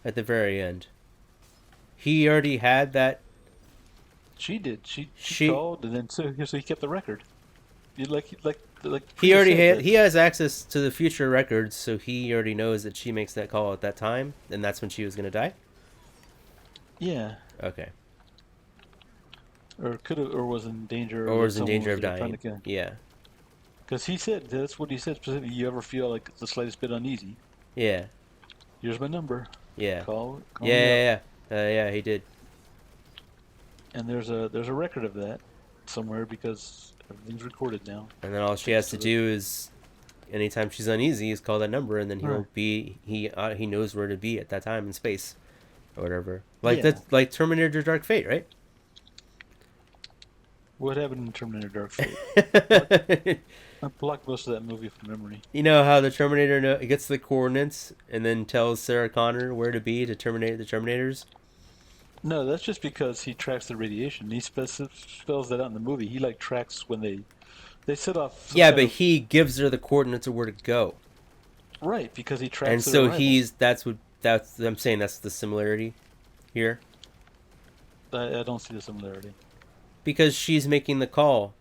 at the very end? He already had that. she did. She She called, and then so he kept the record. You like he Priya already said had that. he has access to the future records, so he already knows that she makes that call at that time, and that's when she was gonna die. Yeah, Okay. or could have, or was in danger, or Or that was in someone danger was of there trying to dying. kill. Yeah. Because he said that's what he said specifically. You ever feel like the slightest bit uneasy? Yeah. Here's my number. Yeah. Call Yeah. me up. Yeah. Yeah. Yeah. He did. And there's a record of that somewhere because everything's recorded now. And then all she Thanks has to to the do is, anytime she's uneasy, is call that number, and then Right. he knows where to be at that time in space, or whatever. Like Yeah. that, like Terminator: Dark Fate, right? What happened in Terminator Dark Fate? I blocked most of that movie from memory. You know how the Terminator gets the coordinates and then tells Sarah Connor where to be to terminate the Terminators. No, that's just because he tracks the radiation. He spells that out in the movie. He like tracks when they set off some Yeah, kind but of he gives her the coordinates of where to go, right because he and tracks their so arrival. that's I'm saying that's the similarity here, I don't see the similarity. because she's making the call,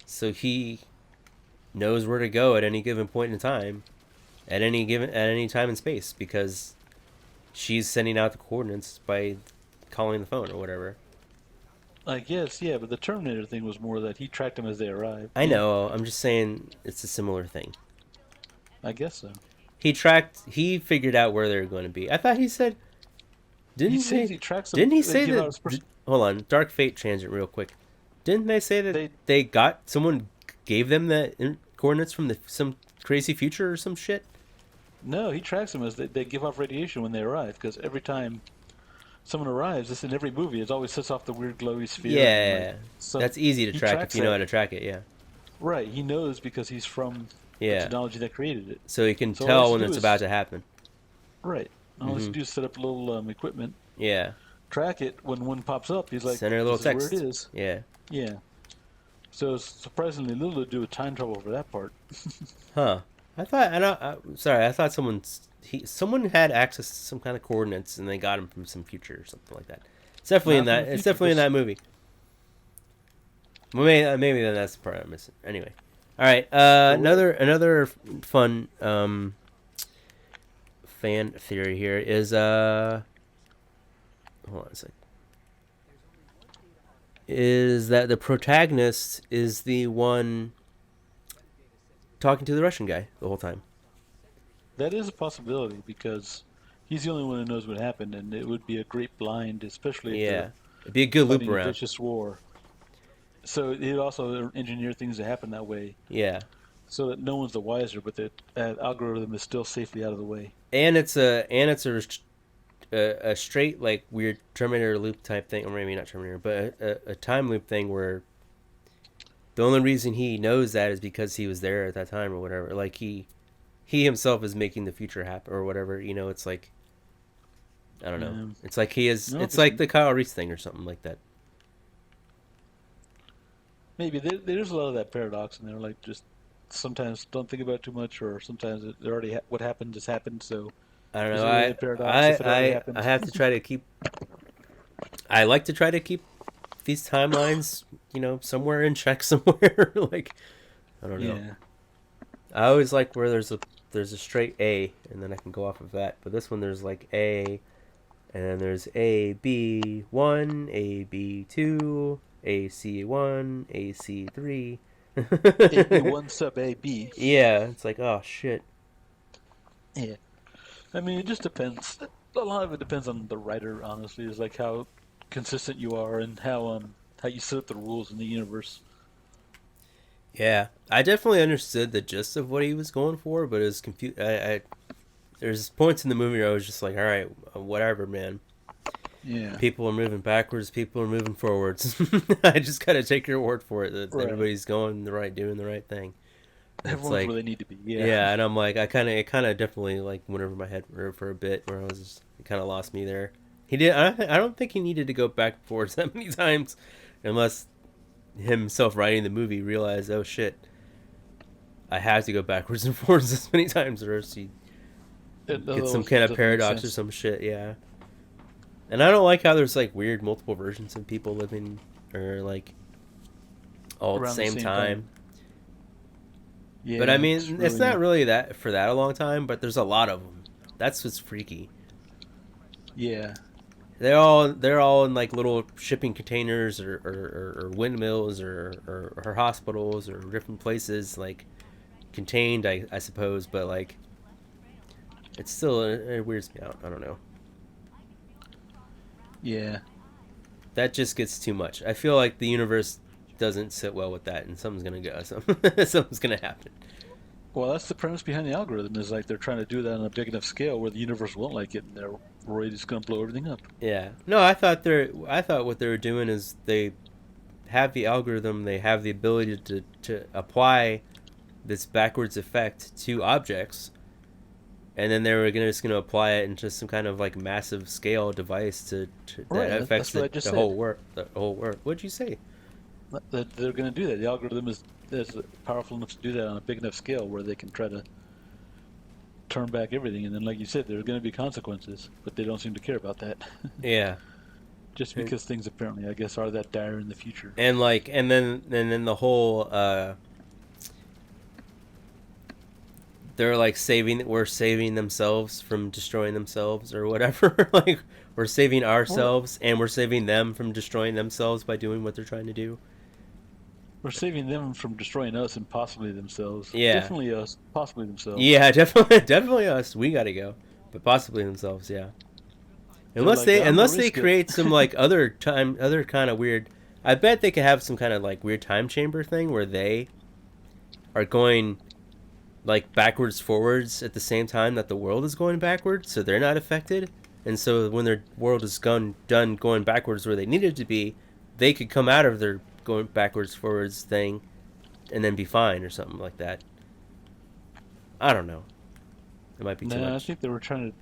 so he knows where to go at any given point in time, at any time in space, because she's sending out the coordinates by calling the phone or whatever. I guess, yeah, but the Terminator thing was more that he tracked them as they arrived. I Yeah, know. I'm just saying it's a similar thing. I guess so. He figured out where they were going to be. I thought he said, He didn't says they? he tracks them. Didn't he They say give out that? his person. Hold on, Dark Fate tangent real quick. Didn't they say that They they got someone gave them the coordinates from some crazy future or some shit? no, he tracks them as they give off radiation when they arrive. Because every time someone arrives, this in every movie, it always sets off the weird glowy sphere. And like, Yeah, so that's easy to he track if tracks you know how that. to track it. Yeah, Right, he knows because he's from the yeah. technology that created it. So he can So all he has tell to when do it's is about to happen. right. All he has to do is set up a little equipment, Yeah, track it. When one pops up, he's like, send her a little "This is where text. it is." Yeah, Yeah. So it's surprisingly little to do with time travel for that part. huh? I thought sorry. I thought someone had access to some kind of coordinates and they got them from some future or something like that. It's definitely in Not from that. the It's future. definitely in that movie. Well, maybe then that's the part I'm missing. Anyway, all right. Another fun fan theory here is hold on a sec. Is that the protagonist is the one talking to the Russian guy the whole time? That is a possibility because he's the only one who knows what happened, and it would be a great blind, especially if Yeah, they're it'd be a good loop fighting a around. vicious war. So he'd also engineer things to happen that way, Yeah, so that no one's the wiser, but that algorithm is still safely out of the way. and it's a straight like weird Terminator loop type thing, or maybe not Terminator, but a time loop thing where the only reason he knows that is because he was there at that time or whatever. Like he himself is making the future happen or whatever. You know, it's like I don't know. It's like he is. No, It's 'cause like the Kyle Reese thing or something like that. maybe there's a lot of that paradox in there. Like just sometimes don't think about it too much, or sometimes it already what happened just happened. So I don't is know. it really a paradox if it already I happened? have to try to keep. I like to try to keep these timelines, somewhere in check somewhere. Like I don't know. Yeah. I always like where there's a straight A, and then I can go off of that. But this one there's like A, and then there's AB1, AB2, AC1, AC3. AB1 sub AB. Yeah, it's like, oh shit. Yeah. I mean, it just depends. A lot of it depends on the writer. Honestly, is like how consistent you are and how you set up the rules in the universe. Yeah, I definitely understood the gist of what he was going for, but it was confused. There's points in the movie where I was just like, all right, whatever, man. Yeah. People are moving backwards, people are moving forwards. I just gotta take your word for it that Right. everybody's doing the right thing. And it's Everyone's where like, they need to be. Yeah. yeah, and I'm like, it kind of definitely like went over my head for a bit, where I was just, it kind of lost me there. He did. I don't think he needed to go back and forth that many times, unless himself writing the movie realized, oh shit, I have to go backwards and forwards this many times, or else you get some Otherwise, kind it of doesn't make paradox or sense. some shit. Yeah, and I don't like how there's like weird multiple versions of people living, or like all at the Around the same same time. time. But I Yeah, it's mean, it's not really. really that for that a long time. But there's a lot of them. That's what's freaky. Yeah. They're all in like little shipping containers or windmills or hospitals or different places, like contained, I suppose. But like it's still it weirds me out. I don't know. Yeah. That just gets too much. I feel like the universe doesn't sit well with that, and something's gonna go. Something's gonna happen. Well, that's the premise behind the algorithm. Is like they're trying to do that on a big enough scale where the universe won't like it, and they're worried it's going to blow everything up. Yeah. No, I thought what they were doing is they have the algorithm. They have the ability to apply this backwards effect to objects, and then they were just gonna apply it into some kind of like massive scale device that Right. affects That's what I just the said. whole work. The whole work. What'd you say? That they're going to do that. The algorithm is powerful enough to do that on a big enough scale where they can try to turn back everything. And then, like you said, there are going to be consequences, but they don't seem to care about that. Yeah. Just And, because things apparently, I guess, are that dire in the future. and then the whole they're like saving themselves from destroying themselves or whatever. Like we're saving Or ourselves and we're saving them from destroying themselves by doing what they're trying to do. we're saving them from destroying us and possibly themselves. Yeah. Definitely us, possibly themselves. Yeah, definitely us. We got to go. But possibly themselves, yeah. They're Unless like, they I'm gonna unless they risk it. create some like other kind of weird. I bet they could have some kind of like weird time chamber thing where they are going like backwards forwards at the same time that the world is going backwards, so they're not affected. And so when their world is done going backwards where they needed to be, they could come out of their going backwards forwards thing and then be fine or something like that. I don't know. It might be too Nah, I much. think they were trying to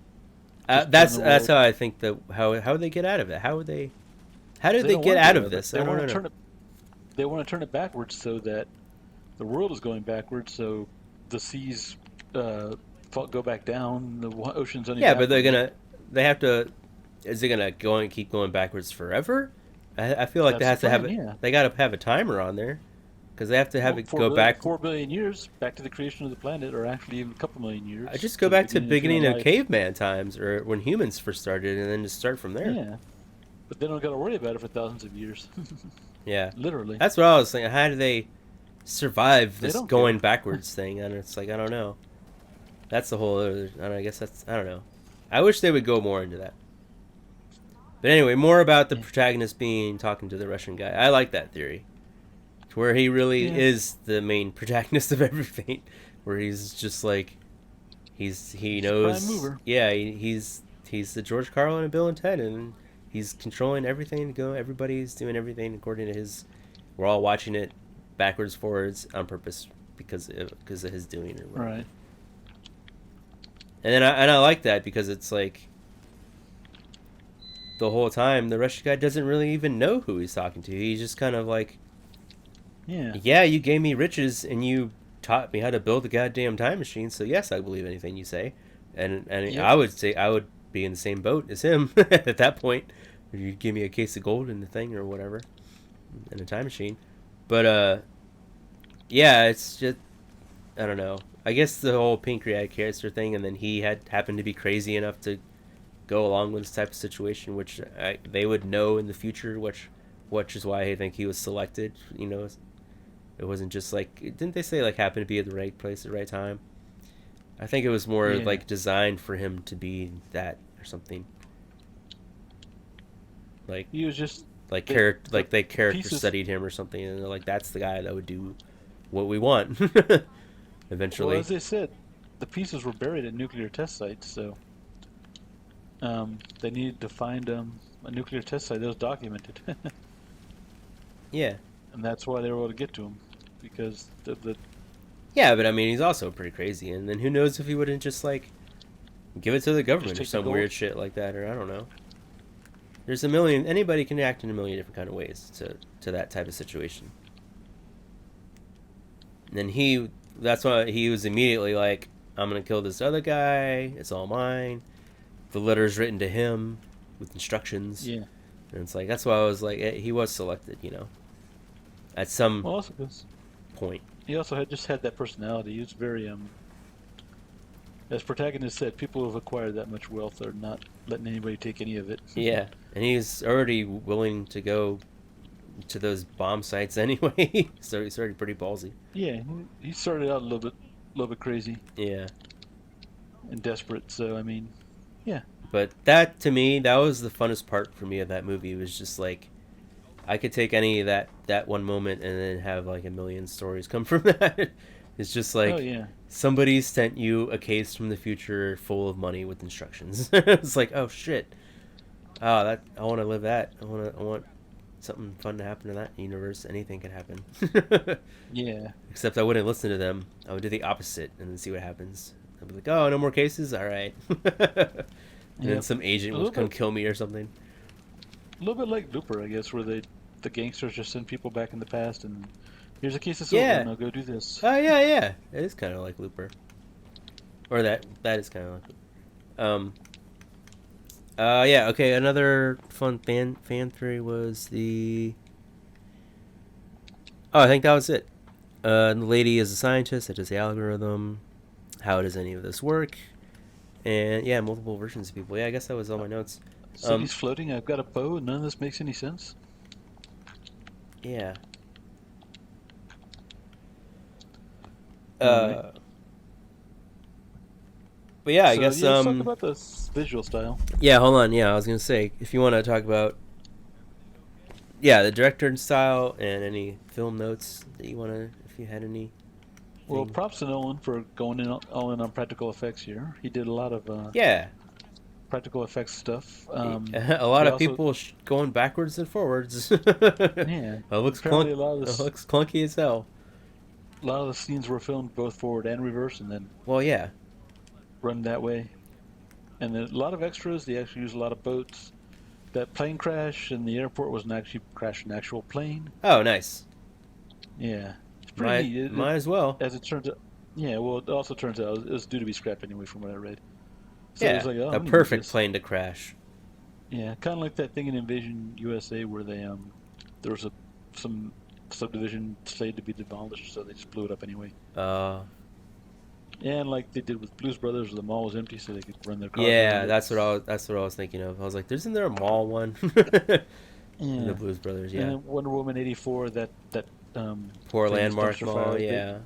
just turn the That's world. how I think that how would they get out of it? How did They they don't get want to out get out of of it. this? They I don't want to know. turn it. They want to turn it backwards so that the world is going backwards. So the seas go back down. The ocean's Yeah, but unevaporated. they have to. Is it gonna go and keep going backwards forever? I feel like they That's the have to have plan. it. Yeah. They got to have a timer on there because they have to have Well, it go back. 4 billion years back to the creation of the planet, or actually even a couple million I years just go to the back to beginning of human beginning of life. caveman times or when humans first started, and then just start from there. Yeah, but they don't got to worry about it for thousands of years. Yeah, Literally, that's what I was thinking. How do they survive they this don't going care. backwards thing? And it's like I don't know. That's the whole. Other, I, don't know, I guess that's I don't know. I wish they would go more into that. But anyway, more about the Yeah, protagonist being talking to the Russian guy. I like that theory, to where he really yeah. is the main protagonist of everything, where he's just like he He's the prime knows. mover. Yeah, he's the George Carlin and Bill and Ted, and he's controlling everything. Everybody's doing everything according to his. We're all watching it backwards, forwards on purpose because of his doing or whatever. Right. And I like that because it's like the whole time the Russian guy doesn't really even know who he's talking to. He's just kind of like Yeah. Yeah, you gave me riches and you taught me how to build a goddamn time machine. So yes, I believe anything you say. And Yep. I would say I would be in the same boat as him at that point. If you give me a case of gold and the thing or whatever and a time machine. But yeah, it's just I don't know. I guess the whole pancreatic cancer thing, and then he had happened to be crazy enough to go along with this type of situation, which they would know in the future, which is why I think he was selected. You know, it wasn't just like didn't they say like happened to be at the right place at the right time? I think it was more Yeah. like designed for him to be that or something like He was just they character the like they the character pieces. studied him or something, and they're like that's the guy that would do what we want Well, eventually. as they said, the pieces were buried at nuclear test sites, so they needed to find a nuclear test site that was documented, Yeah, and that's why they were able to get to him because the yeah, but I mean he's also pretty crazy, and then who knows if he wouldn't just like give it to the just government or take the some gold. weird shit like that, or I don't know. There's a million. Anybody can act in a million different kind of ways to that type of situation. And he, that's why he was immediately like, "I'm gonna kill this other guy. It's all mine." The letter's written to him with instructions, Yeah. and it's like that's why I was like, he was selected, at some Well, also because point. he also had just had that personality. He was very as protagonist said, people who've acquired that much wealth are not letting anybody take any of it. Yeah, and he's already willing to go to those bomb sites anyway, so he's already pretty ballsy. Yeah, he started out a little bit crazy Yeah. and desperate. So I mean, yeah, But that to me, that was the funnest part for me of that movie. It was just like I could take any of that one moment and then have like a million stories come from that. It's just oh like yeah, somebody sent you a case from the future full of money with instructions. It's like, oh shit. Oh, that I want to live that. I want something fun to happen to that universe. Anything could happen. yeah, Except I wouldn't listen to them. I would do the opposite and then see what happens. I'd be like, oh, no more cases? All right. And then yep. some agent will come kill me or something. A little bit like Looper, I guess, where the gangsters just send people back in the past and here's a case of silver. Yeah. Now go do this. Oh, yeah, yeah. It is kind of like Looper. Or that is kind of like Looper. Yeah, okay, another fun fan theory was the... Oh, I think that was it. The lady is a scientist that does the algorithm. How does any of this work? And yeah, multiple versions of people. Yeah, I guess that was all my notes. City's floating. I've got a bow, and none of this makes any sense. Yeah. All right. But yeah, I So guess yeah, let's talk about the visual style. yeah, hold on. Yeah, I was gonna say if you want to talk about the director style and any film notes that you want to, if you had any. Well, props to Nolan for going in all in on practical effects here. He did a lot of Yeah, practical effects stuff. a lot He of also, people going backwards and forwards. yeah, It looks apparently a lot of It this, looks clunky as hell. a lot of the scenes were filmed both forward and reverse, and then Well, yeah, run that way. And then a lot of extras. They actually use a lot of boats. That plane crash in the airport wasn't actually crashed an actual plane. oh, nice. Yeah, it's pretty neat. Might as well. As it turns out, yeah. Well, it also turns out it was due to be scrapped anyway, from what I read. So it Yeah, was like, oh, I'm a gonna use perfect this. plane to crash. Yeah, kind of like that thing in Invasion USA where there was some subdivision slated to be demolished, so they just blew it up anyway. Uh, And like they did with Blues Brothers, where the mall was empty, so they could run their cars around yeah, it. that's what I was thinking of. I was like, isn't there a mall one? In the Yeah. Blues Brothers, And yeah. then Wonder Woman '84, that Poor famous Landmark dumpster Mall, fire. yeah.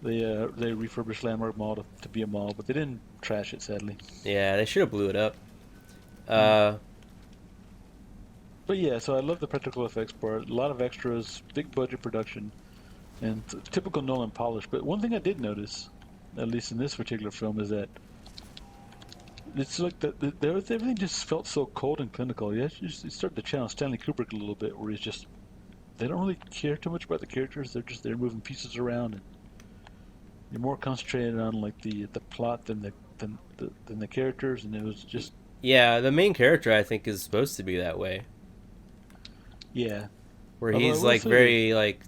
They refurbished Landmark Mall to be a mall, but they didn't trash it, sadly. Yeah, they should have blew it up. Mm. Uh, But yeah, so I love the practical effects part. A lot of extras, big budget production, and typical Nolan polish. But one thing I did notice, at least in this particular film, is that it's like everything just felt so cold and clinical. Yeah, you started to challenge Stanley Kubrick a little bit, where he's just they don't really care too much about the characters. They're moving pieces around, and you're more concentrated on like the plot than the characters. And it was just yeah, the main character I think is supposed to be that way, yeah. where Although I he's will like say that very like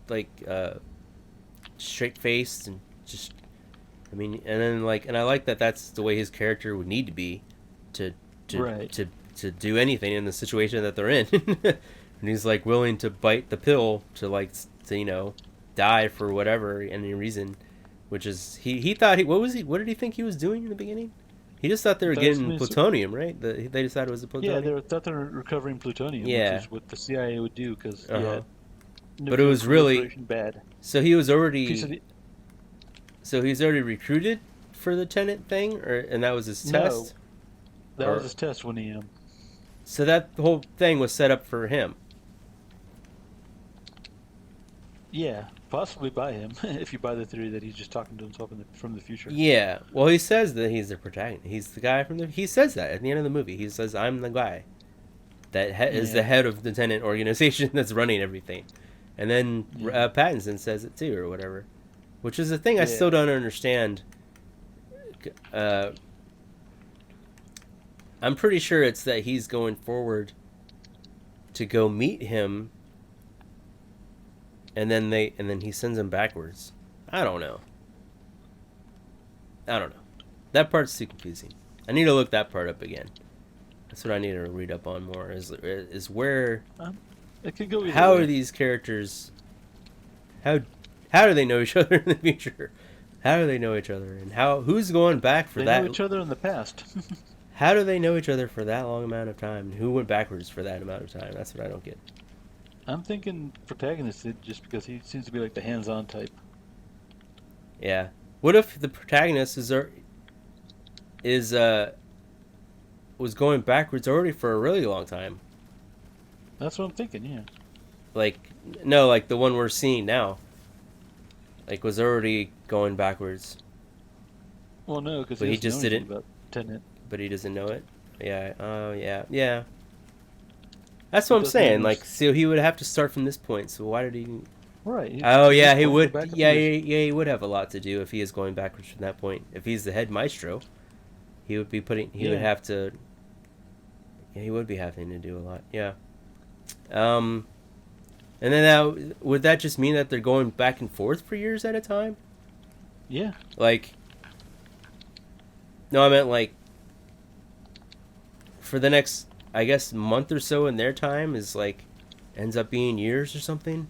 like straight faced and just. I mean, and then like, and I like that that's the way his character would need to be, to to Right. to to do anything in the situation that they're in, and he's like willing to bite the pill to like to die for whatever any reason, which is he thought what did he think he was doing in the beginning? He just thought they were That was getting plutonium, right? They just thought it was the Yeah, plutonium. thought they were recovering plutonium, which Yeah. is what the CIA would do, because Uh huh. But it nuclear was really proliferation bad. so he was Piece of already the so he's already recruited for the Tenet thing, or and that was his No, test, that was or his test when he so that whole thing was set up for him. yeah, possibly by him, if you buy the theory that he's just talking to himself from the future. Yeah. Well, he says that he's the protagonist. He's the guy from the. He says that at the end of the movie. He says, "I'm the guy that is the Yeah, head of the Tenet organization that's running everything," and then yeah, Pattinson says it too, or whatever. Which is the thing I yeah. still don't understand. Uh, I'm pretty sure it's that he's going forward to go meet him, and then he sends him backwards. I don't know. I don't know. That part's too confusing. I need to look that part up again. That's what I need to read up on more. Is where It could go either how way. are these characters? How how do they know each other in the future? How do they know each other? And who's going back for They that? know each other in the past. How do they know each other for that long amount of time? And who went backwards for that amount of time? That's what I don't get. I'm thinking protagonist did, just because he seems to be like the hands-on type. Yeah. What if the protagonist is was going backwards already for a really long time? That's what I'm thinking. Yeah. Like no, like the one we're seeing now. Like was already going backwards, Well, no, because but he he doesn't know just anything didn't. about Tenet. But he doesn't know it. Yeah. Oh yeah. Yeah. That's He what I'm doesn't saying. even. Like, so he would have to start from this point. So why did he? Right. Oh At yeah, this he point, go would. back a few Yeah, years. yeah, he would have a lot to do if he is going backwards from that point. If he's the head maestro, he would be putting. He would Yeah. have to. Yeah, he would be having to do a lot. Yeah. And then now would that just mean that they're going back and forth for years at a time? Yeah. Like, no, I meant like for the next, I guess, month or so in their time is like ends up being years or something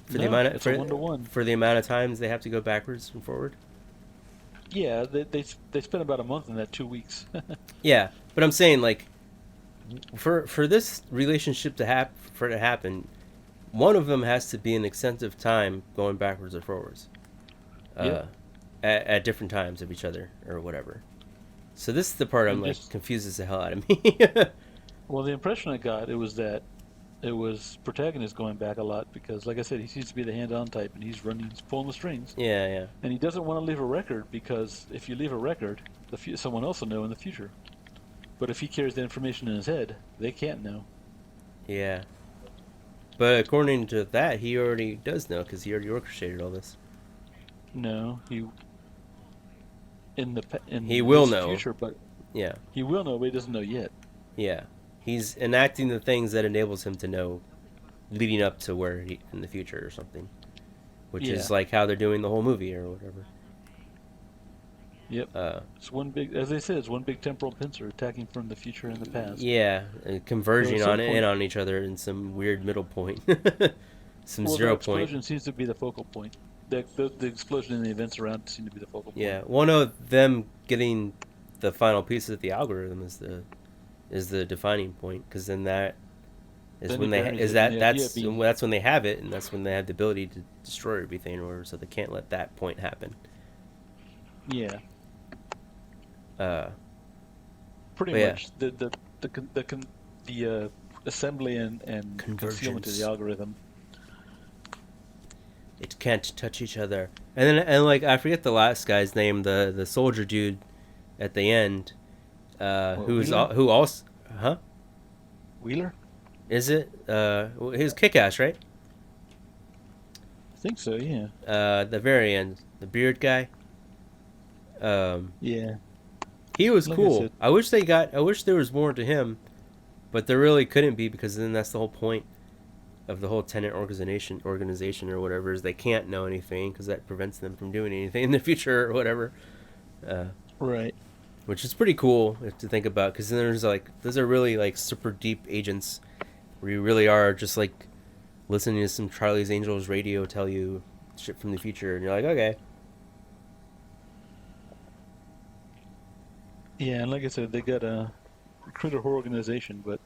for the No, amount of it's a one-to-one. for the amount of times they have to go backwards and forward. Yeah, they spent about a month in that 2 weeks. Yeah, but I'm saying like for this relationship to happen, one of them has to be an extensive time going backwards or forwards, uh, Yep. at different times of each other or whatever. So this is the part I'm And like just confuses the hell out of me. well, the impression I got it was protagonist going back a lot because, like I said, he seems to be the hand-on type, and he's pulling the strings, Yeah, yeah, and he doesn't want to leave a record because if you leave a record, someone else will know in the future. But if he carries the information in his head, they can't know. yeah. But according to that, he already does know because he already orchestrated all this. No, He in will this know. future, but Yeah, he will know, but he doesn't know yet. yeah. He's enacting the things that enables him to know, leading up to where he in the future or something, which Yeah. is like how they're doing the whole movie or whatever. Yep. It's one big, as they said, it's one big temporal pincer attacking from the future and the past. Yeah, and converging So at some in point, on each other in some weird middle point, some well, the 0 point. explosion seems to be the focal point. The explosion and the events around it seem to be the focal point. Yeah, one of them getting the final piece of the algorithm is the defining point because then that is Then when he they buries is it, that and the idea being, that's when they have it and that's when they have the ability to destroy everything or so they can't let that point happen. yeah, Uh, pretty but yeah, much the assembly and concealment of convergence. the algorithm. It can't touch each other. And like I forget the last guy's name, the soldier dude at the end, Wheeler? who also, huh? Wheeler? Is it? He was kick-ass, right? I think so. Yeah. The very end, the beard guy. Yeah. He was Like I cool. said, I wish there was more to him, but there really couldn't be because then that's the whole point. of the whole Tenet organization or whatever is they can't know anything because that prevents them from doing anything in the future or whatever. Uh, Right. which is pretty cool to think about because then there's like those are really like super deep agents where you really are just like listening to some Charlie's Angels radio tell you shit from the future and you're like, okay. Yeah, and like I said, they got a created a whole organization, but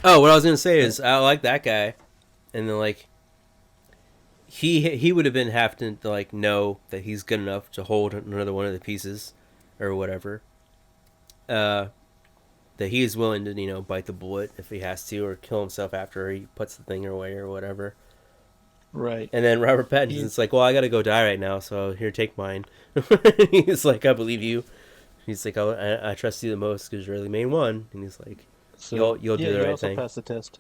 Oh, what I was gonna say is I like that guy, and then like he would have been have to like know that he's good enough to hold another one of the pieces, or whatever. Uh, that he is willing to bite the bullet if he has to, or kill himself after he puts the thing away or whatever. right. And then Robert He, Pattinson's like, "Well, I gotta go die right now, so here, take mine." He's like, "I believe you." He's like, I trust you the most because you're the main one." And he's like, so "You'll yeah, do the he right also thing." passed the test.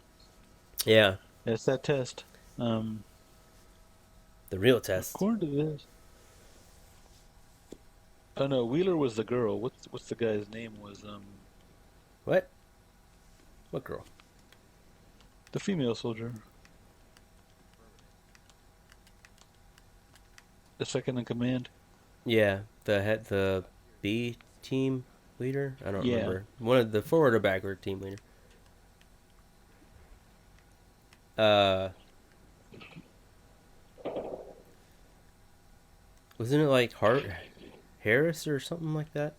Yeah, It's that test. Um, the real test. according to this, oh no, Wheeler was the girl. What's the guy's name? Was What? What girl? the female soldier, the second in command? Yeah, the B team leader. I don't Yeah, remember. One of the forward or backward team leader. Uh, wasn't it like Harris or something like that?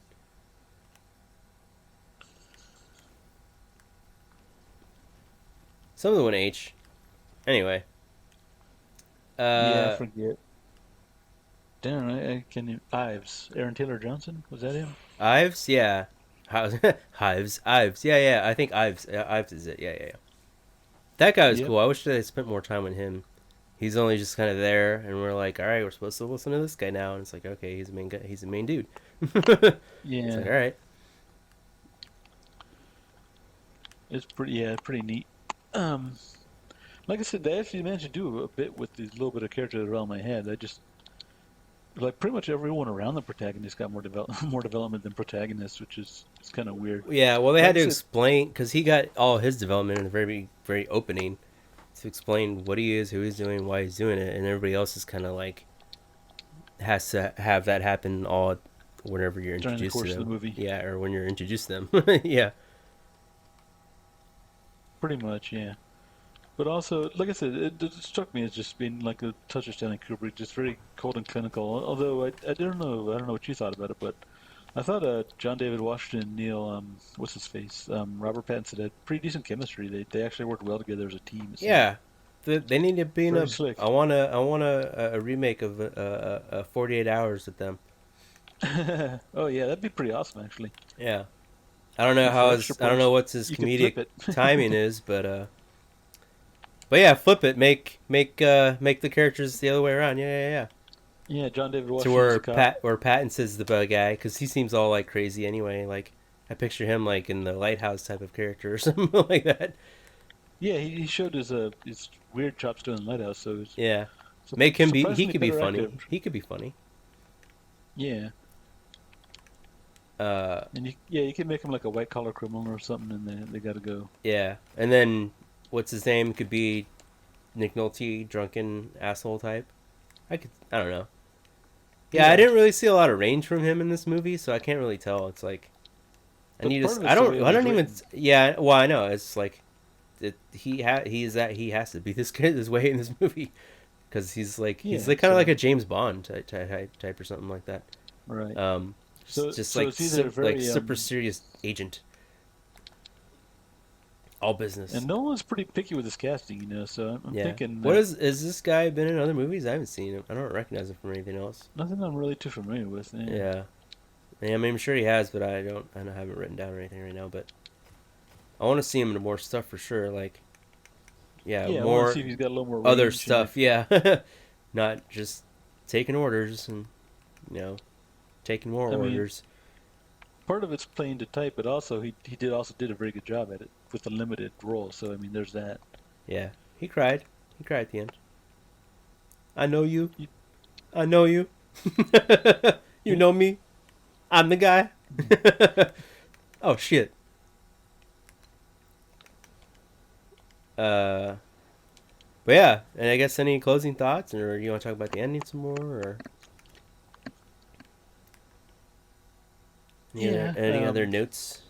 Some of the one H. Anyway. yeah, I Uh, forget. Damn, I can not Ives, Aaron Taylor Johnson, was that him? Ives. Yeah. Ives. Yeah, yeah. I think Ives is it. Yeah, yeah, yeah. That guy was Yep. cool. I wish they spent more time with him. He's only just kind of there, and we're like, all right, we're supposed to listen to this guy now, and it's like, okay, he's the main guy. He's the main dude. It's like, Yeah, all right. it's pretty. Yeah, pretty neat. Um, like I said, they actually managed to do a bit with these little bit of characters around my head. I just like pretty much everyone around the protagonist got more more development than protagonist, which is it's kind of weird. Yeah, well, they Like had I to said, explain because he got all his development in the very opening to explain what he is, who he's doing, why he's doing it, and everybody else is kind of like has to have that happen all whenever you're during the introduced to course of the them. movie, Yeah, or when you're introduced to them. Yeah, pretty much, yeah. But also, like I said, it struck me as just being like a touch of Stanley Kubrick, just very cold and clinical. Although I don't know, I don't know what you thought about it, but I thought John David Washington, Neil, what's his face, Robert Pattinson had pretty decent chemistry. They actually worked well together as a team. It seemed yeah. They need to be in very a. slick. I want a remake of 48 Hours with them. Oh yeah, that'd be pretty awesome actually. Yeah, I don't know And how for his extra I don't know points, what's his you could flip comedic it. timing is, but yeah, flip it. Make the characters the other way around. Yeah, yeah, yeah. Yeah, John David To Washington's a cop. Where Pattinson's the bad guy because he seems all like crazy anyway. Like I picture him like in the lighthouse type of character or something like that. Yeah, he showed his weird chops doing Lighthouse, so it's Yeah, make him be. He surprisingly could be better funny. actor. He could be funny. Yeah, Uh, and you can make him like a white collar criminal or something, and they got to go. yeah, and then what's his name could be Nick Nolte, drunken asshole type. I don't know. Yeah, I Yeah, didn't really see a lot of range from him in this movie, so I can't really tell. It's like I but need part to. of it's the way it I was don't even. written. Yeah, well, I know it's like he has to be this good this way in this movie because he's Yeah, like kind of like so a James Bond type or something like that. right. Just So like it's either very super serious agent, all and business. Nolan's pretty picky with his casting, So I'm Yeah. thinking What that is this guy been in other movies? I haven't seen him. I don't recognize him from anything else. nothing I'm really too familiar with. Yeah, Yeah. Yeah, I mean, I'm sure he has, but I don't have it written down or anything right now. But I want to see him in more stuff for sure. Like, yeah, yeah. I want to more see if he's got a little more other range and like, stuff. Yeah, not just taking orders and you know taking more I mean, orders. part of it's playing to type, but also he did a very good job at it with a limited role. So I mean, there's that. Yeah, he cried. He cried at the end. I know you. You- I know you. You Yeah. know me. I'm the guy. Oh shit. Uh, but yeah, and I guess any closing thoughts, or you want to talk about the ending some more, or Yeah. any other notes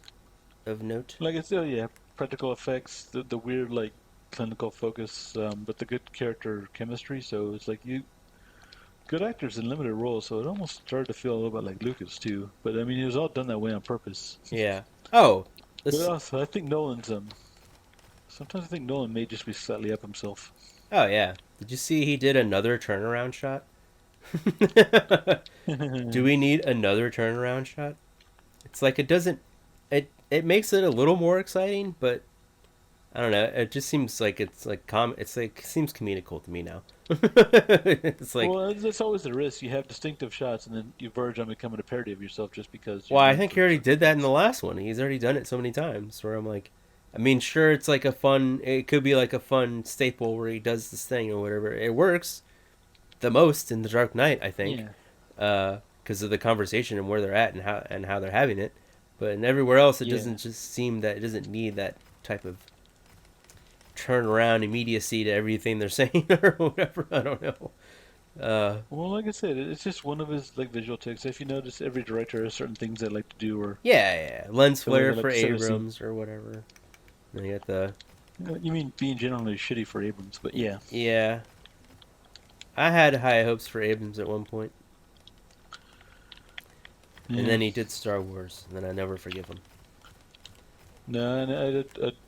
of note? Like I said, yeah, practical effects, the weird like clinical focus, but the good character chemistry. So it's like you good actors in limited roles. So it almost started to feel a little bit like Lucas too. But I mean, it was all done that way on purpose. Yeah. Oh, But this. also, I think Nolan's sometimes I think Nolan may just be slightly up himself. Oh yeah. Did you see he did another turnaround shot? Do we need another turnaround shot? It's like it doesn't. It makes it a little more exciting, but I don't know. It just seems like it's like It's like seems comedical to me now. It's like, Well, that's always the risk. You have distinctive shots, and then you verge on becoming a parody of yourself just because you're well, I known think he for already certain did that in the things. last one. He's already done it so many times. Where I'm like, I mean, sure, it's like a fun. It could be like a fun staple where he does this thing or whatever. It works the most in The Dark Knight, I think, Yeah, because of the conversation and where they're at and how they're having it. But in everywhere else, it yeah. doesn't just seem that it doesn't need that type of turnaround immediacy to everything they're saying or whatever. I don't know. Uh, Well, like I said, it's just one of his like visual tics. If you notice, every director has certain things they like to do, or yeah, yeah, lens the way flare they like for to set a scene. Abrams or whatever. And you got the You mean being generally shitty for Abrams, but yeah. yeah. I had high hopes for Abrams at one point, and Yeah. then he did Star Wars, and then I never forgive him. No, and I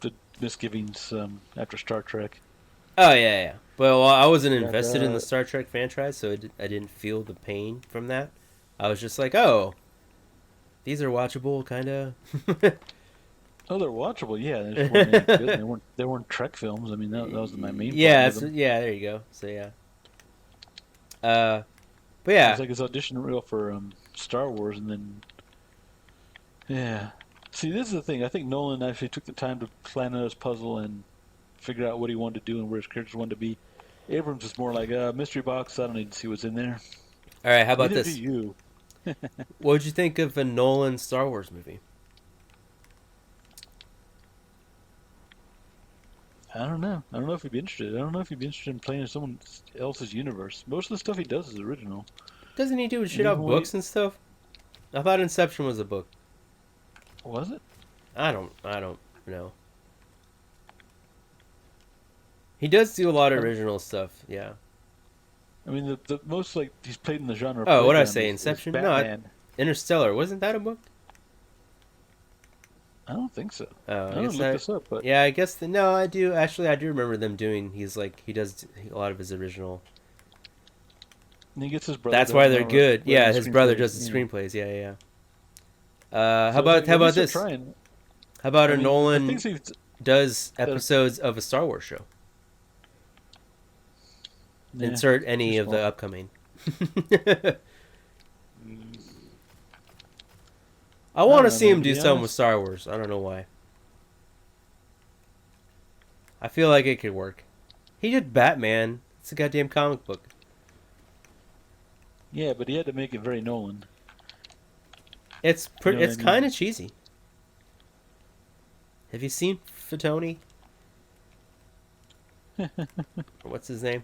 did misgivings after Star Trek. Oh yeah, yeah. Well, I wasn't That invested in the Star Trek franchise, so I didn't feel the pain from that. I was just like, oh, these are watchable, kind of. oh, they're watchable. Yeah, they just weren't any good. They weren't Trek films. I mean, that was my main problem Yeah, with them. yeah. There you go. So yeah. Uh, but It was yeah. like his audition reel for Star Wars, and then yeah. See, this is the thing. I think Nolan actually took the time to plan out his puzzle and figure out what he wanted to do and where his characters wanted to be. Abrams is more like a mystery box. I don't need to see what's in there. All right. How about Neither do this? you. What would you think of a Nolan Star Wars movie? I don't know. I don't know if he'd be interested. I don't know if he'd be interested in playing in someone else's universe. Most of the stuff he does is original. Doesn't he do And shit even off when he books and stuff? I thought Inception was a book. was it? I don't know. He does do a lot of Um, original stuff. Yeah. I mean, the most like he's played in the genre Oh, what did I playground say? is Inception? No, Batman. Interstellar. Wasn't that a book? I don't think so. Oh, I I don't guess look I. this up, but Yeah, I guess no. I do actually. I do remember them doing. He's like he does a lot of his original. he gets his brother That's to why help him they're out good. writing Yeah, the his brother screenplays. does the Yeah. screenplays. Yeah, yeah. Yeah. So it's like How at about least they're this? trying. How about I a mean, the Nolan things he's does that episodes of a Star Wars show? yeah, Insert too any of the small. upcoming. Mm, I I want don't to know, see man. him To do be something with honest, Star Wars. I don't know why. I feel like it could work. He did Batman. It's a goddamn comic book. yeah, but he had to make it very Nolan. You know what I It's kind mean? of cheesy. Have you seen Fatoni? Or what's his name?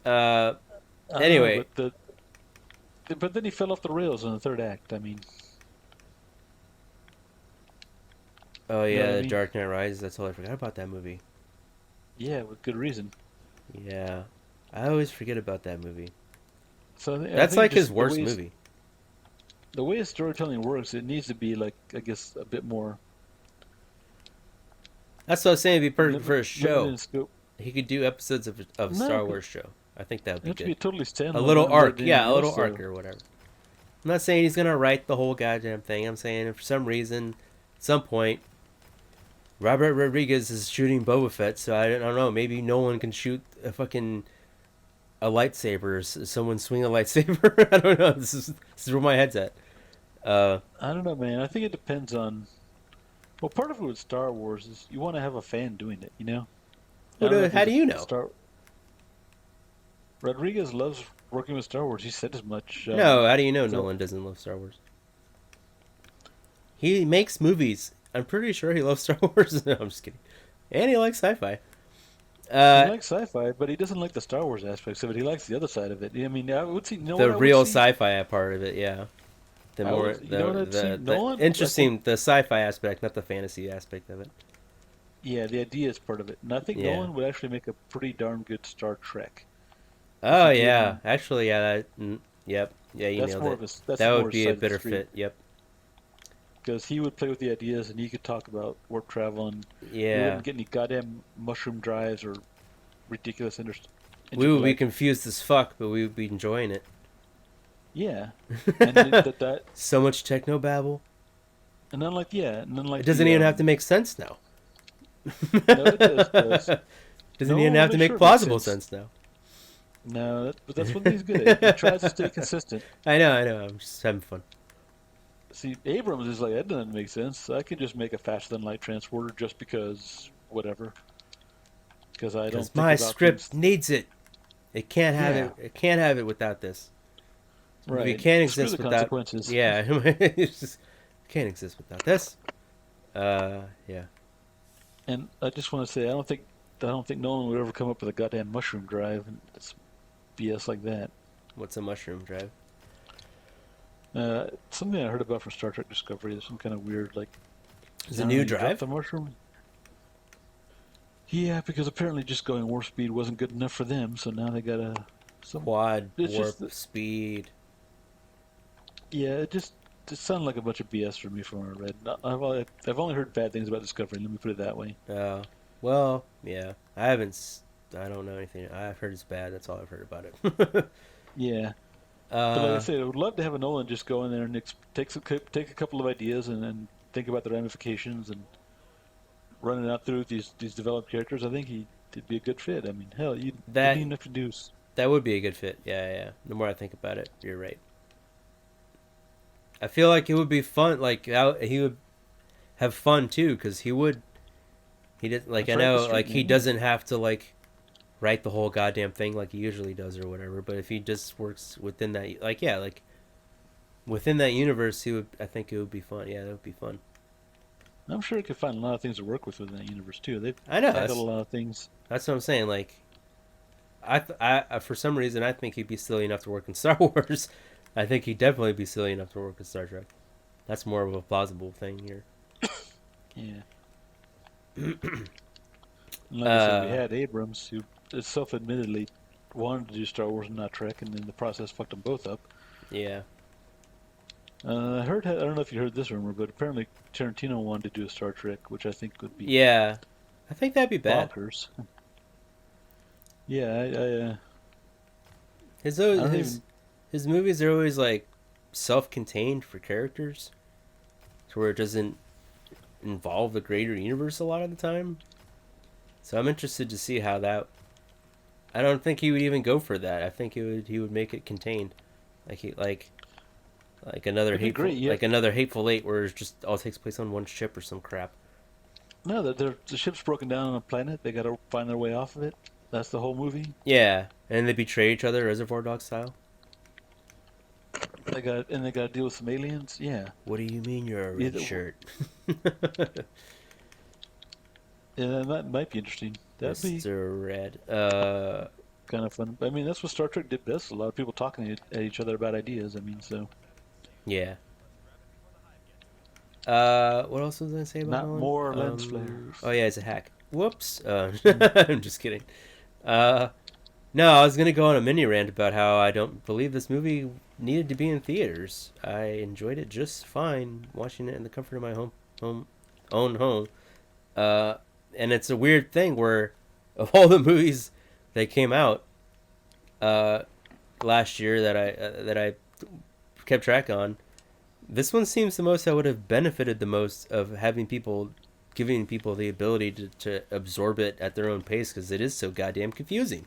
Uh, I don't know, anyway. but then he fell off the rails in the third act. I mean, Oh you know what I yeah, mean? Dark Knight Rises. I totally forgot about that movie. Yeah, with good reason. Yeah, I always forget about that movie. So I That's think like his just worst movie. the way his storytelling works, it needs to be like I guess a bit more That's what I was saying. It'd be perfect for a limited show. in scope. He could do episodes of a No, Star 'cause Wars show. I think that would it be has to be good. a totally A standalone, little not related arc, to yeah, anything a else, little arc though. or whatever. I'm not saying he's gonna write the whole goddamn thing. I'm saying if for some reason, at some point, Robert Rodriguez is shooting Boba Fett, so I don't know. Maybe no one can shoot a lightsaber. Someone swing a lightsaber. I don't know. This is where my head's at. Uh, I don't know, man. I think it depends on. Well, part of it with Star Wars is you want to have a fan doing it. You know, I don't know if how he's do a you know? Star. Rodriguez loves working with Star Wars. He said as much. No, how do you know So Nolan doesn't love Star Wars? He makes movies I'm pretty sure he loves Star Wars. No, I'm just kidding. And he likes sci-fi. He Uh, likes sci-fi, but he doesn't like the Star Wars aspects of it. He likes the other side of it. I mean, I would see. You know what the I would real see? sci-fi part of it, yeah. The I more would. You know what I'd see? the Nolan. I think. interesting the sci-fi aspect, not the fantasy aspect of it. Yeah, the idea is part of it, and I think Yeah. Nolan would actually make a pretty darn good Star Trek if Oh you gave yeah, him. actually, yeah. Yep. Yeah, you That's nailed more it. of a. That's That more would his be a side of the better street fit. Yep. because he would play with the ideas and he could talk about warp travel, and we Yeah. wouldn't get any goddamn mushroom drives or ridiculous We would be intergalactic. confused as fuck, but we would be enjoying it. Yeah, and that So much techno babble. and unlike yeah, and It unlike doesn't the even have to make sense now. no, it does. Doesn't even Nolan will have to make make sure it makes plausible sense. sense now. No, but that's what he's good at. He tries to stay consistent. I know. I'm just having fun. See, Abrams is like, that doesn't make sense. I could just make a faster than light transporter just because, whatever. Because I don't Because think my about things. script needs it. It can't have Yeah, it. It can't have it without this. Movie right. can't Screw the exist without. consequences. Yeah, it's just can't exist without this. Yeah. And I just want to say, I don't think Nolan would ever come up with a goddamn mushroom drive and it's BS like that. What's a mushroom drive? Something I heard about from Star Trek Discovery is some kind of weird, like, Is I a don't know, new you drop drive? the mushroom. Yeah, because apparently just going warp speed wasn't good enough for them, so now they gotta some. Quad It's just warp speed. yeah, it sounded like a bunch of BS for me from what I read. I've only heard bad things about Discovery. Let me put it that way. Well, yeah. I don't know anything. I've heard it's bad. That's all I've heard about it. Yeah, but like I uh, said, I would love to have a Nolan just go in there and take a couple of ideas and then think about the ramifications and run it out through these developed characters. I think he'd be a good fit. I mean, hell, you didn't that even have to do. that would be a good fit. Yeah. The more I think about it, you're right. I feel like it would be fun. Like he would have fun too, because he would. He did like I That's right up the know street, like he man. Yeah. doesn't have to like write the whole goddamn thing like he usually does or whatever. But if he just works within that, like yeah, like within that universe, he would. I think it would be fun. Yeah, that would be fun. I'm sure he could find a lot of things to work with within that universe too. They've I know tackled a lot of things. that's what I'm saying. Like I for some reason I think he'd be silly enough to work in Star Wars. I think he'd definitely be silly enough to work in Star Trek. That's more of a plausible thing here. Yeah. And like I said, we uh, had Abrams, who self-admittedly wanted to do Star Wars and not Trek, and in the process fucked them both up. yeah, I don't know if you heard this rumor, but apparently Tarantino wanted to do a Star Trek, which I think would be yeah. I think that'd be bad. bonkers. Yeah, His I don't his even. his movies are always like self-contained for characters, to where it doesn't involve the greater universe a lot of the time. So I'm interested to see how that. I don't think he would even go for that. I think he would make it contained, like he like It'd be great. Yeah. another Hateful Eight, where it just all takes place on one ship or some crap. No, the ship's broken down on a planet. They got to find their way off of it. That's the whole movie. Yeah, and they betray each other, Reservoir Dog style. They got to deal with some aliens. Yeah. What do you mean you're a red Either, shirt, yeah, that might be interesting. That'd be Mister Red? kind of fun. I mean, that's what Star Trek did best. A lot of people talking at each other about ideas. I mean, so Yeah. What else was I gonna say about not Nolan? more lens flares. Oh yeah, he's a hack. Whoops. Mm. I'm just kidding. Uh, no, I was gonna go on a mini rant about how I don't believe this movie needed to be in theaters. I enjoyed it just fine watching it in the comfort of my home, own home. Uh, and it's a weird thing where, of all the movies that came out, uh, last year that I kept track on, this one seems the most that would have benefited the most of having people, giving people the ability to absorb it at their own pace, because it is so goddamn confusing.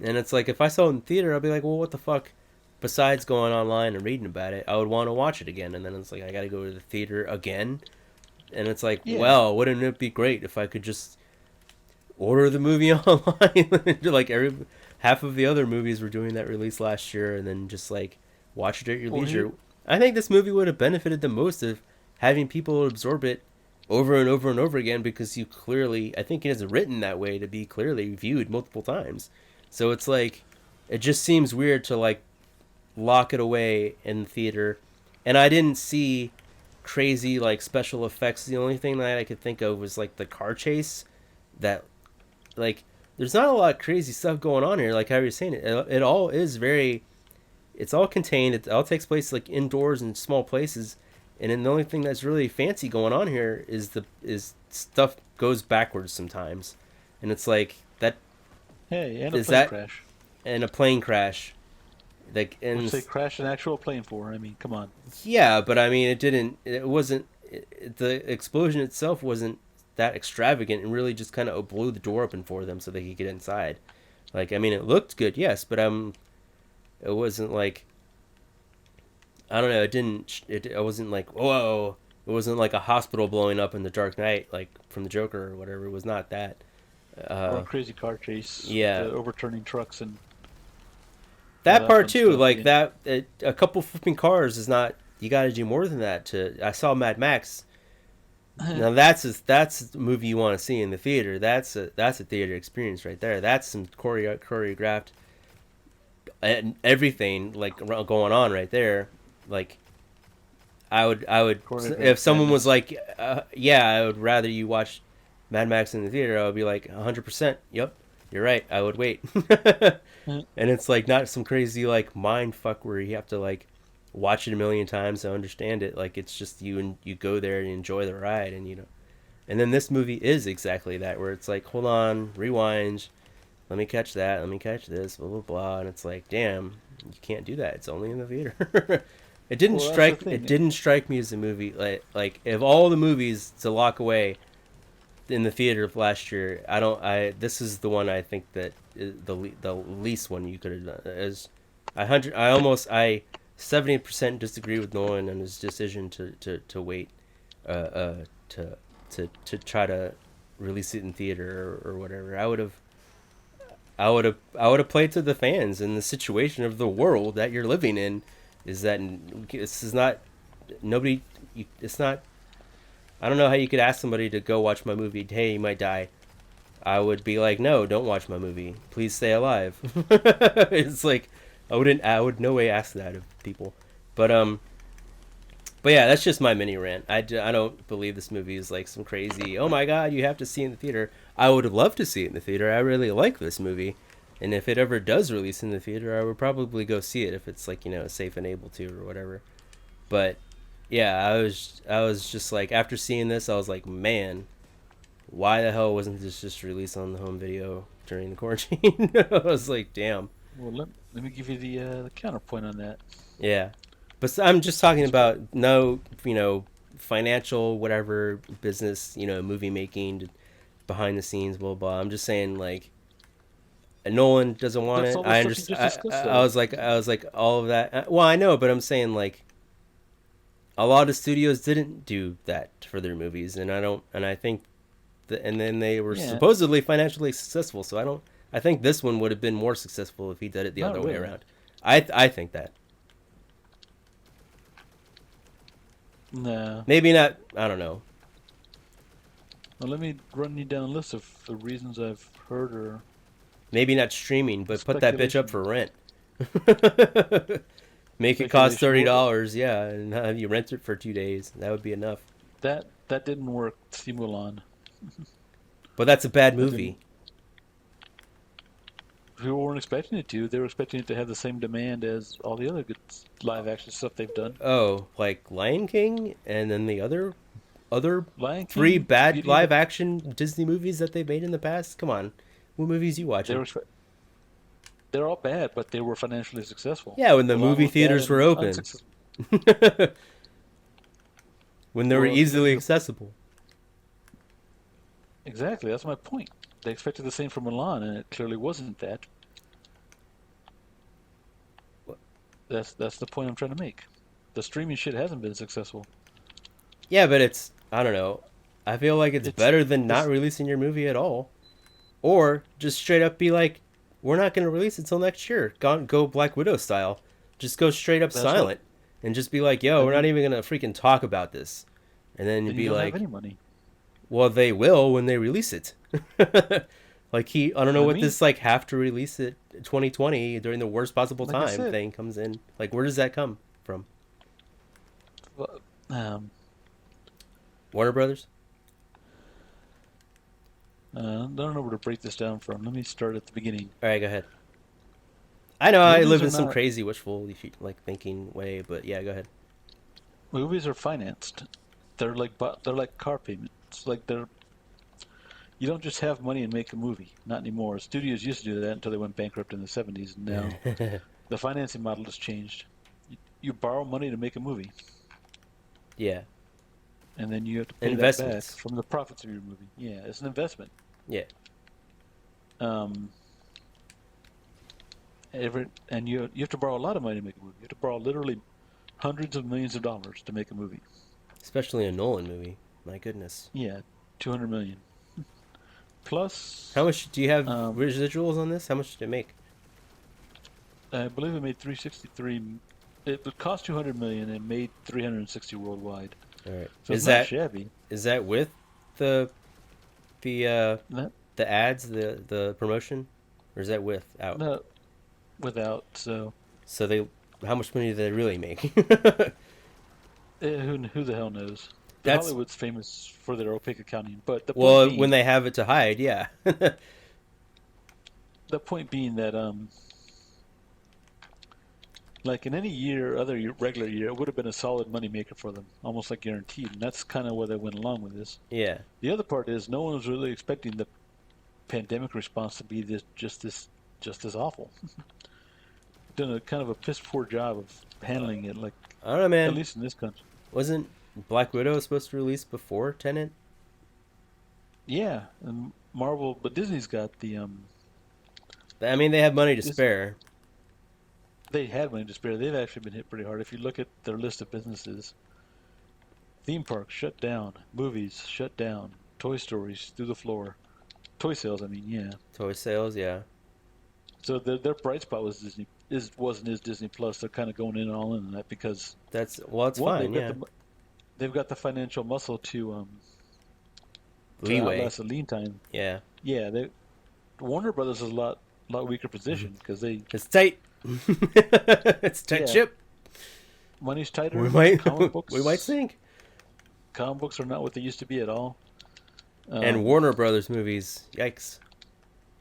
And it's like, if I saw it in theater, I'd be like, well, what the fuck? Besides going online and reading about it, I would want to watch it again. And then it's like, I gotta go to the theater again. And it's like, Yeah. well, wouldn't it be great if I could just order the movie online? Like half of the other movies were doing that release last year, and then just like watch it at your Well, here, leisure. I think this movie would have benefited the most of having people absorb it over and over and over again because you clearly, I think it is written that way to be clearly viewed multiple times. So it's like, it just seems weird to like lock it away in the theater. And I didn't see crazy like special effects. The only thing that I could think of was like the car chase. That like there's not a lot of crazy stuff going on here. Like how you're saying it all is very. It's all contained. It all takes place like indoors in small places. And then the only thing that's really fancy going on here is stuff goes backwards sometimes, and it's like that Hey, and a is plane that crash. and a plane crash, like Which and they crashed an actual plane for. I mean, come on. yeah, but I mean, it didn't. It wasn't. The explosion itself wasn't that extravagant, and really just kind of blew the door open for them so they could get inside. Like, I mean, it looked good, yes, but it wasn't like I don't know. It didn't. It wasn't like whoa. It wasn't like a hospital blowing up in the Dark Knight, like from the Joker or whatever. It was not that. Or a Uh, crazy car chase with yeah, the overturning trucks and all that that part fun too. stuff. Like Yeah. that, a couple flipping cars is not. You got to do more than that. To I saw Mad Max. Now that's a movie you want to see in the theater. That's a theater experience right there. That's some choreographed and everything like going on right there. Like I would if Choreographed someone was madness. like, yeah, I would rather you watch Mad Max in the theater. I would be like 100%. Yep, you're right. I would wait. And it's like not some crazy like mind fuck where you have to like watch it a million times to understand it. Like it's just you and you go there and enjoy the ride, and you know. And then this movie is exactly that, where it's like, hold on, rewind, let me catch that, let me catch this, blah blah blah, and it's like, damn, you can't do that. It's only in the theater. It didn't Well, that's the strike. It thing. didn't strike me as a movie like of all the movies to lock away in the theater of last year. I don't. I this is the one I think that is the least one you could have done. As I almost I 70% disagree with Nolan and his decision to wait, uh, uh to try to release it in theater or whatever. I would have played to the fans and the situation of the world that you're living in. Is that this is not nobody? It's not. I don't know how you could ask somebody to go watch my movie. Hey, you might die. I would be like, no, don't watch my movie. Please stay alive. It's like I wouldn't. I would no way ask that of people. But but yeah, that's just my mini rant. I don't believe this movie is like some crazy. Oh my god, you have to see it in the theater. I would love to see it in the theater. I really like this movie, and if it ever does release in the theater, I would probably go see it if it's like safe and able to or whatever. But yeah, I was just like after seeing this, I was like, man, why the hell wasn't this just released on the home video during the quarantine? I was like, damn. Well, let me give you the counterpoint on that. Yeah, but I'm just talking It's great. about no, financial whatever business, movie making, behind the scenes, blah blah. I'm just saying like Nolan doesn't want That's it. all the I stuff you understand. just I, discussed, I though. was like all of that. Well, I know, but I'm saying like a lot of studios didn't do that for their movies, and I don't, and I think, and then they were Yeah, supposedly financially successful. So I don't. I think this one would have been more successful if he did it the not other way really. around. I think that. Nah. Maybe not. I don't know. Well, let me run you down a list of the reasons I've heard or Maybe not streaming, but put that bitch up speculation. for rent. Make it cost Speculation. Well, $30, yeah, and have you rent it for 2 days. That would be enough. that didn't work. See Mulan. But that's a bad That didn't. movie. People weren't expecting it to. They were expecting it to have the same demand as all the other good live action stuff they've done. Oh, like Lion King, and then the other Lion three King, bad Beauty and the live action Disney movies that they've made in the past. Come on, what movies you they watching? were they're all bad, but they were financially successful. Yeah, when the Mulan movie was bad theaters were and open, unsuccessful. when they were Well, easily accessible. exactly. That's my point. They expected the same from Mulan, and it clearly wasn't that. That's the point I'm trying to make. The streaming shit hasn't been successful. Yeah, but it's I don't know. I feel like it's It's better than not this. releasing your movie at all, or just straight up be like, we're not going to release it till next year. Go Black Widow style. Just go straight up That's what. silent and just be like, yo, And we're not then even going to freaking talk about this. And then you'd then you be don't have like, any money. Well, they will when they release it. Like I don't know I what mean, this like have to release it 2020 during the worst possible like I time said, thing comes in. Like, where does that come from? uh, um, Warner Brothers? I don't know where to break this down from. Let me start at the beginning. All right, go ahead. I know I Movies live are in some not crazy wishful like thinking way, but yeah, go ahead. movies are financed. They're like car payments. Like they're you don't just have money and make a movie. Not anymore. Studios used to do that until they went bankrupt in the 70s. And now the financing model has changed. You borrow money to make a movie, Yeah, and then you have to pay that back investments. from the profits of your movie. Yeah, it's an investment. Yeah, Um, and you have to borrow a lot of money to make a movie. You have to borrow literally hundreds of millions of dollars to make a movie. especially a Nolan movie. My goodness. Yeah, 200 million. How Plus, much do you have um, residuals on this? How much did it make? I believe it made 363. It would cost 200 million and made 360 worldwide. All right. So it's not shabby. Is that with the the uh Not the ads, the promotion, or is that without? not without. So So they, how much money do they really make? who the hell knows? But That's Hollywood's famous for their opaque accounting. But well, when they have it to hide, yeah. the point being that like in any year, regular year, it would have been a solid money maker for them, almost like guaranteed. And that's kind of where they went along with this. Yeah. The other part is no one was really expecting the pandemic response to be just this awful. Done a kind of a piss poor job of handling it, like I don't know, at man. least in this country. Wasn't Black Widow supposed to release before Tenet? Yeah, and Marvel, but Disney's got I mean, they have money to this. spare. They had money to spare. They've actually been hit pretty hard. If you look at their list of businesses, theme parks shut down, movies shut down, Toy Stories through the floor, toy sales. I mean, yeah. Toy sales, yeah. So their bright spot was wasn't his Disney Plus. They're kind of going in all in on that because That's well, it's one fine, yeah. they've got the financial muscle to Leeway, outlast the lean time. yeah. Yeah, they Warner Brothers is a lot weaker position because they It's tight. It's a tight yeah ship. money's We tighter. might, Comic we might books sink. comic books are not what they used to be at all. And Um, Warner Brothers movies, yikes.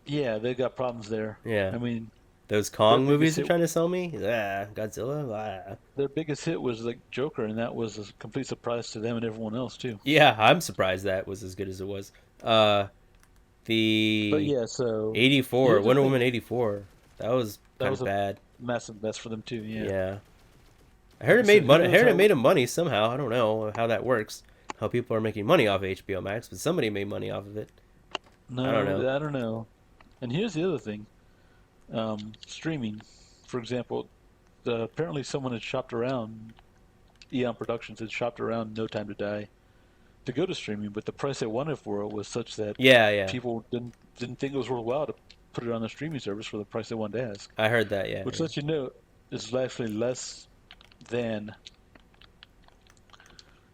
yeah, they've got problems there. Yeah. I mean, Those their Kong biggest movies they're hit trying to sell me? Ah, Godzilla? Ah. their biggest hit was like Joker, and that was a complete surprise to them and everyone else too. Yeah, I'm surprised that was as good as it was. Uh, But the yeah, so 84, here's the Wonder thing. Woman 84, that was That kind was of a bad. massive mess for them too. Yeah. Yeah. I heard Like I it made said, who money. I knows heard it how? made them money somehow. I don't know how that works. How people are making money off of HBO Max, but somebody made money off of it. I don't No, know. I don't know. And here's the other thing. Streaming, for example, apparently someone had shopped around. Eon Productions had shopped around No Time to Die to go to streaming, but the price they wanted for it was such that Yeah, yeah. people didn't think it was worthwhile to put it on the streaming service for the price they wanted to ask. I heard that. Yeah, Which yeah. lets you know is actually less than.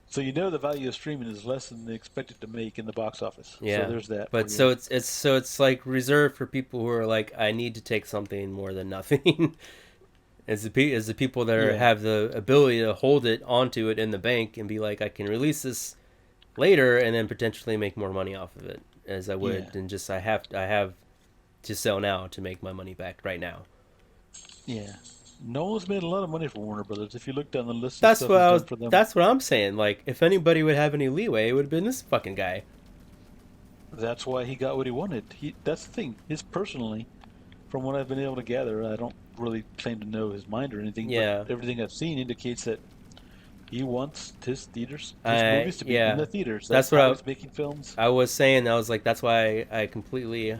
So you know the value of streaming is less than they expected to make in the box office. So Yeah. there's that for But you. so it's like reserved for people who are like, I need to take something more than nothing. As the people that Yeah, have the ability to hold it onto it in the bank and be like, I can release this later and then potentially make more money off of it as I yeah, would, and just I have to sell now to make my money back right now. yeah. Nolan's made a lot of money for Warner Brothers. If you look down the list of That's stuff what he's I done was. for them, That's what I'm saying. Like, if anybody would have any leeway, it would have been this fucking guy. that's why he got what he wanted. That's the thing. From what I've been able to gather, I don't really claim to know his mind or anything, but Yeah. everything I've seen indicates that he wants his movies to be in Yeah. the theaters. That's That's what how he's making films. I was saying. I was like, that's why I completely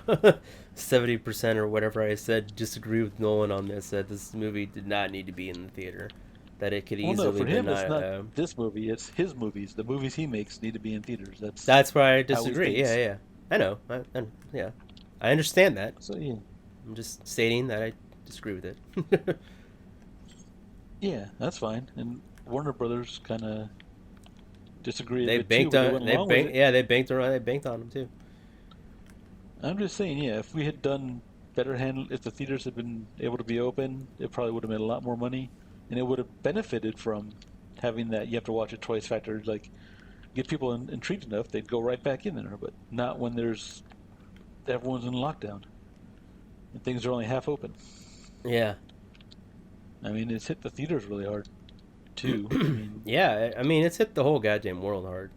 70% or whatever I said disagree with Nolan on this. That this movie did not need to be in the theater. That it could Well, no, easily for been. him, it's not this movie. It's his movies. The movies he makes need to be in theaters. That's That's where I how he disagree. Yeah, thinks. yeah. I know. Yeah, I understand that. So yeah, I'm just stating that I disagree with it. yeah, that's fine. And Warner Brothers kind of disagree a They bit too, banked but they on went along with it. yeah, they banked on them too. I'm just saying, yeah, if we had done better handle, if the theaters had been able to be open, it probably would have made a lot more money, and it would have benefited from having that you have to watch it twice factor. Like, get people intrigued enough, they'd go right back in there, but not when there's everyone's in lockdown and things are only half open. Yeah. I mean, it's hit the theaters really hard too. I mean, Yeah, I mean, it's hit the whole goddamn world hard.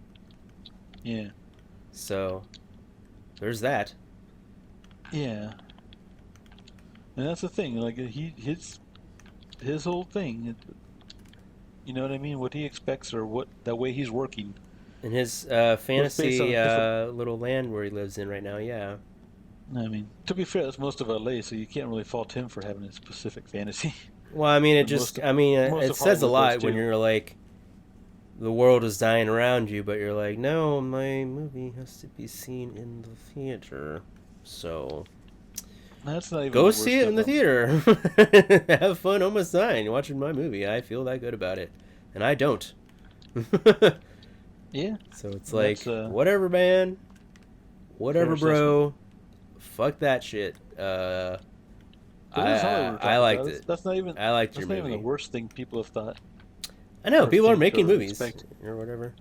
yeah, So, there's that. yeah, and that's the thing. Like his whole thing. You know what I mean? What he expects or what the way he's working In his was based on fantasy a different. little land where he lives in right now, yeah. I mean, to be fair, that's most of LA, so you can't really fault him for having a specific fantasy. Well, I mean, But most of I mean, most it of says a Hollywood does lot when too. you're like, the world is dying around you, but you're like, no, my movie has to be seen in the theater. So, That's not even go the see worst it in of the them. theater. Have fun almost dying watching my movie. I feel that good about it. And I don't. Yeah, So it's and like, that's whatever, man. fair Whatever, assessment. bro. Fuck that shit. But this is Hollywood we're I talking about. liked it. That's not even I liked your the movie. worst thing people have thought I know or people are think making or movies expect. or whatever.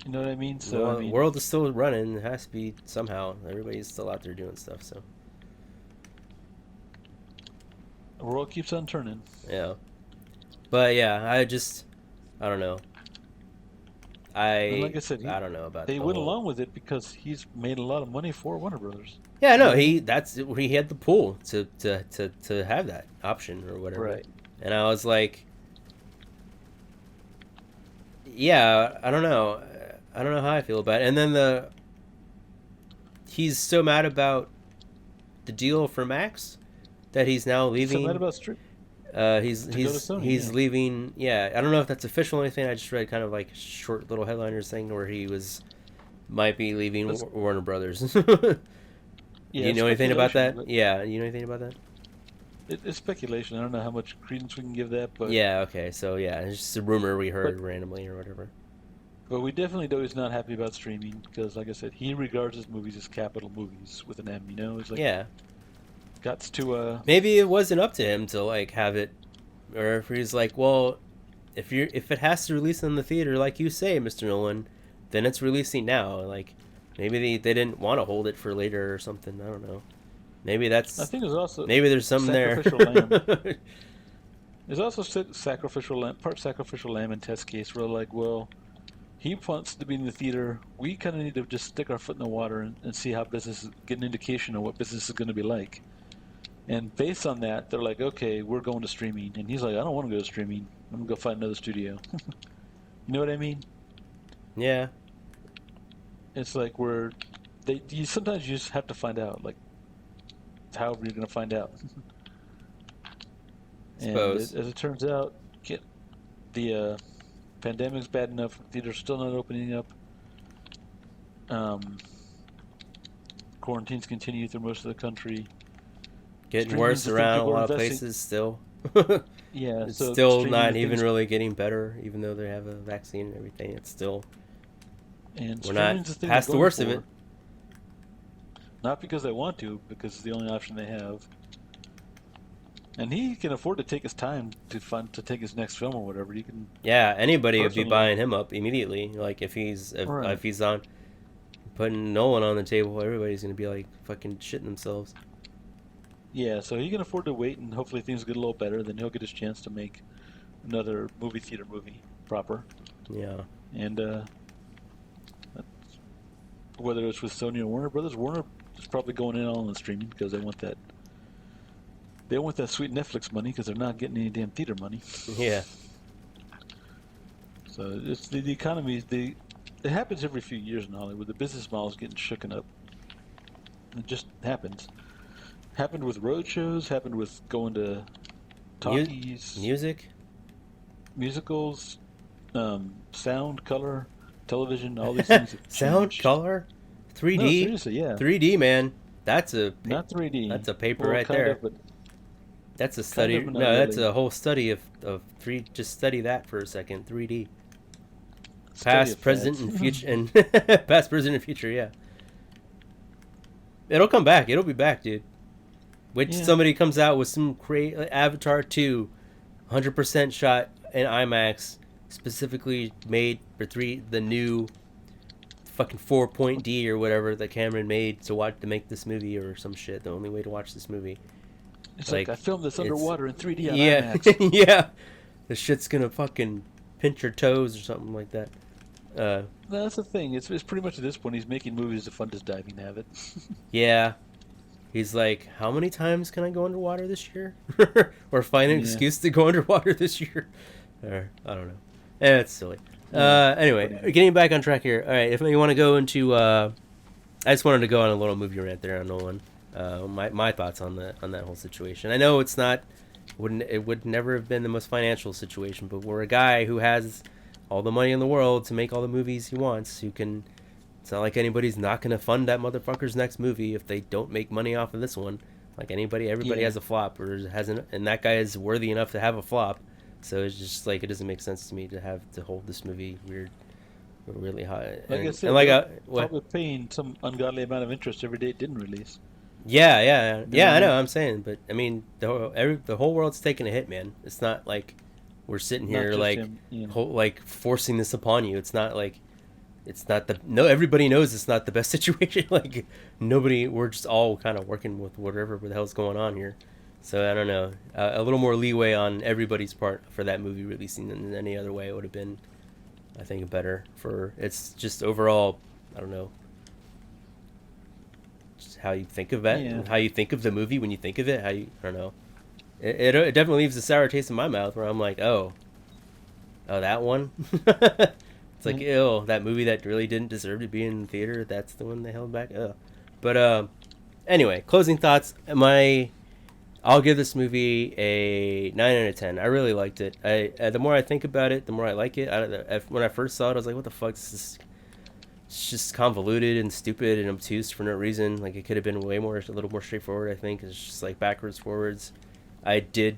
You know what I mean? So I The mean, world is still running. It has to be somehow. Everybody's still out there doing stuff. So the world keeps on turning. yeah. But yeah, I don't know. And like I said, I don't know about they the went whole. along with it because he's made a lot of money for Warner Brothers. Yeah, You know no, what I mean? he had the pull to have that option or whatever, Right. and I was like, yeah, I don't know how I feel about it. And then he's so mad about the deal for Max that he's now He's so mad leaving. about Street to go to Sony. He's Yeah. leaving. Yeah, I don't know if that's official or anything. I just read kind of like short little headliners thing where he was might be leaving That's Warner Brothers. Do yeah, you it's know anything about speculation, that? but Yeah, you know anything about that? it's speculation. I don't know how much credence we can give that, but Yeah. Okay. So yeah, it's just a rumor we but heard randomly or whatever. but we definitely know he's not happy about streaming because, like I said, he regards his movies as capital movies with an M. You know, he's like Yeah. got to Maybe it wasn't up to him to like have it, or if he's like, well, if it has to release in the theater, like you say, Mr. Nolan, then it's releasing now. Like maybe they didn't want to hold it for later or something. I don't know. Maybe I that's think there's also maybe there's something there. sacrificial lamb. There's also sacrificial lamb, part sacrificial lamb and test case where like, well, he wants to be in the theater. We kind of need to just stick our foot in the water and see how business is, get an indication of what business is going to be like. And based on that, they're like, okay, we're going to streaming. And he's like, I don't want to go to streaming. I'm going to go find another studio. You know what I mean? Yeah, It's like sometimes you just have to find out, like, however you're going to find out. And suppose. as it turns out, the pandemic's bad enough. Theaters still not opening up. Um, Quarantines continue through most of the country. Getting Streaming's worse the thing around a people are lot of investing. places still. Yeah, It's so still streaming not the even things really getting better, even though they have a vaccine and everything. It's still and we're not streaming's the thing they're past the going worst of it. for. Not because they want to, because it's the only option they have. And he can afford to take his time to take his next film or whatever. He can Yeah, anybody would be personally, buying him up immediately. Like right? if he's on putting Nolan on the table, everybody's gonna be like fucking shitting themselves. Yeah, so he can afford to wait, and hopefully things get a little better. Then he'll get his chance to make another movie theater movie proper. Yeah. And whether it's with Sony or Warner Brothers, Warner is probably going in on the streaming because they want that. They want that sweet Netflix money because they're not getting any damn theater money. Yeah. So it's the economy. It happens every few years in Hollywood. The business model is getting shooken up. It just happens. Happened with road shows. Happened with going to talkies, Music. musicals, sound, color, television. All these things have Sound, changed. color, No, 3D, seriously, yeah. 3D, man. Not 3D. That's a paper Well, right kind there. of, but That's a kind study. of, but not No, that's really. a whole study of three. Just study that for a second. 3D. Study past, of present, fads. and future, and past, present, and future. Yeah, it'll come back. It'll be back, dude. Which Yeah. somebody comes out with some great like Avatar 2, 100% shot in IMAX, specifically made for the new fucking 4.D or whatever that Cameron made to make this movie or some shit. The only way to watch this movie, It's like I like filmed this it's underwater in 3D on yeah IMAX. yeah, the shit's gonna fucking pinch your toes or something like that. Uh, No, that's the thing. It's pretty much at this point he's making movies to fund his diving habit. yeah, he's like, how many times can I go underwater this year, or find an Yeah. excuse to go underwater this year? Or I don't know. It's silly. Yeah. Anyway, Funny. getting back on track here. All right, if you want to go into, I just wanted to go on a little movie rant there on Nolan. My thoughts on that whole situation. I know it would never have been the most financial situation, but we're a guy who has all the money in the world to make all the movies he wants. Who can? It's not like anybody's not gonna fund that motherfucker's next movie if they don't make money off of this one. Like everybody Yeah. has a flop or hasn't, and that guy is worthy enough to have a flop. So it's just like it doesn't make sense to me to have to hold this movie weird, really high. Like I And said, like they're what? probably paying some ungodly amount of interest every day it didn't release. You Yeah. I know. know, I'm saying, but I mean, the whole world's taking a hit, man. It's not like we're sitting not here just like him. You know. like forcing this upon you. It's not like it's not the no. Everybody knows it's not the best situation. Like nobody. We're just all kind of working with whatever the hell's going on here. So I don't know. A little more leeway on everybody's part for that movie releasing than any other way. It would have been, I think, better for. It's just overall. I don't know. Just how you think of it, Yeah. how you think of the movie when you think of it. How you. I don't know. It definitely leaves a sour taste in my mouth where I'm like, oh, that one. It's like, Yeah. ew, that movie that really didn't deserve to be in the theater. That's the one they held back. Ugh. But anyway, closing thoughts. I'll give this movie a 9 out of 10. I really liked it. The more I think about it, the more I like it. When I first saw it, I was like, what the fuck? It's just convoluted and stupid and obtuse for no reason. Like it could have been a little more straightforward. I think it's just like backwards, forwards. I did,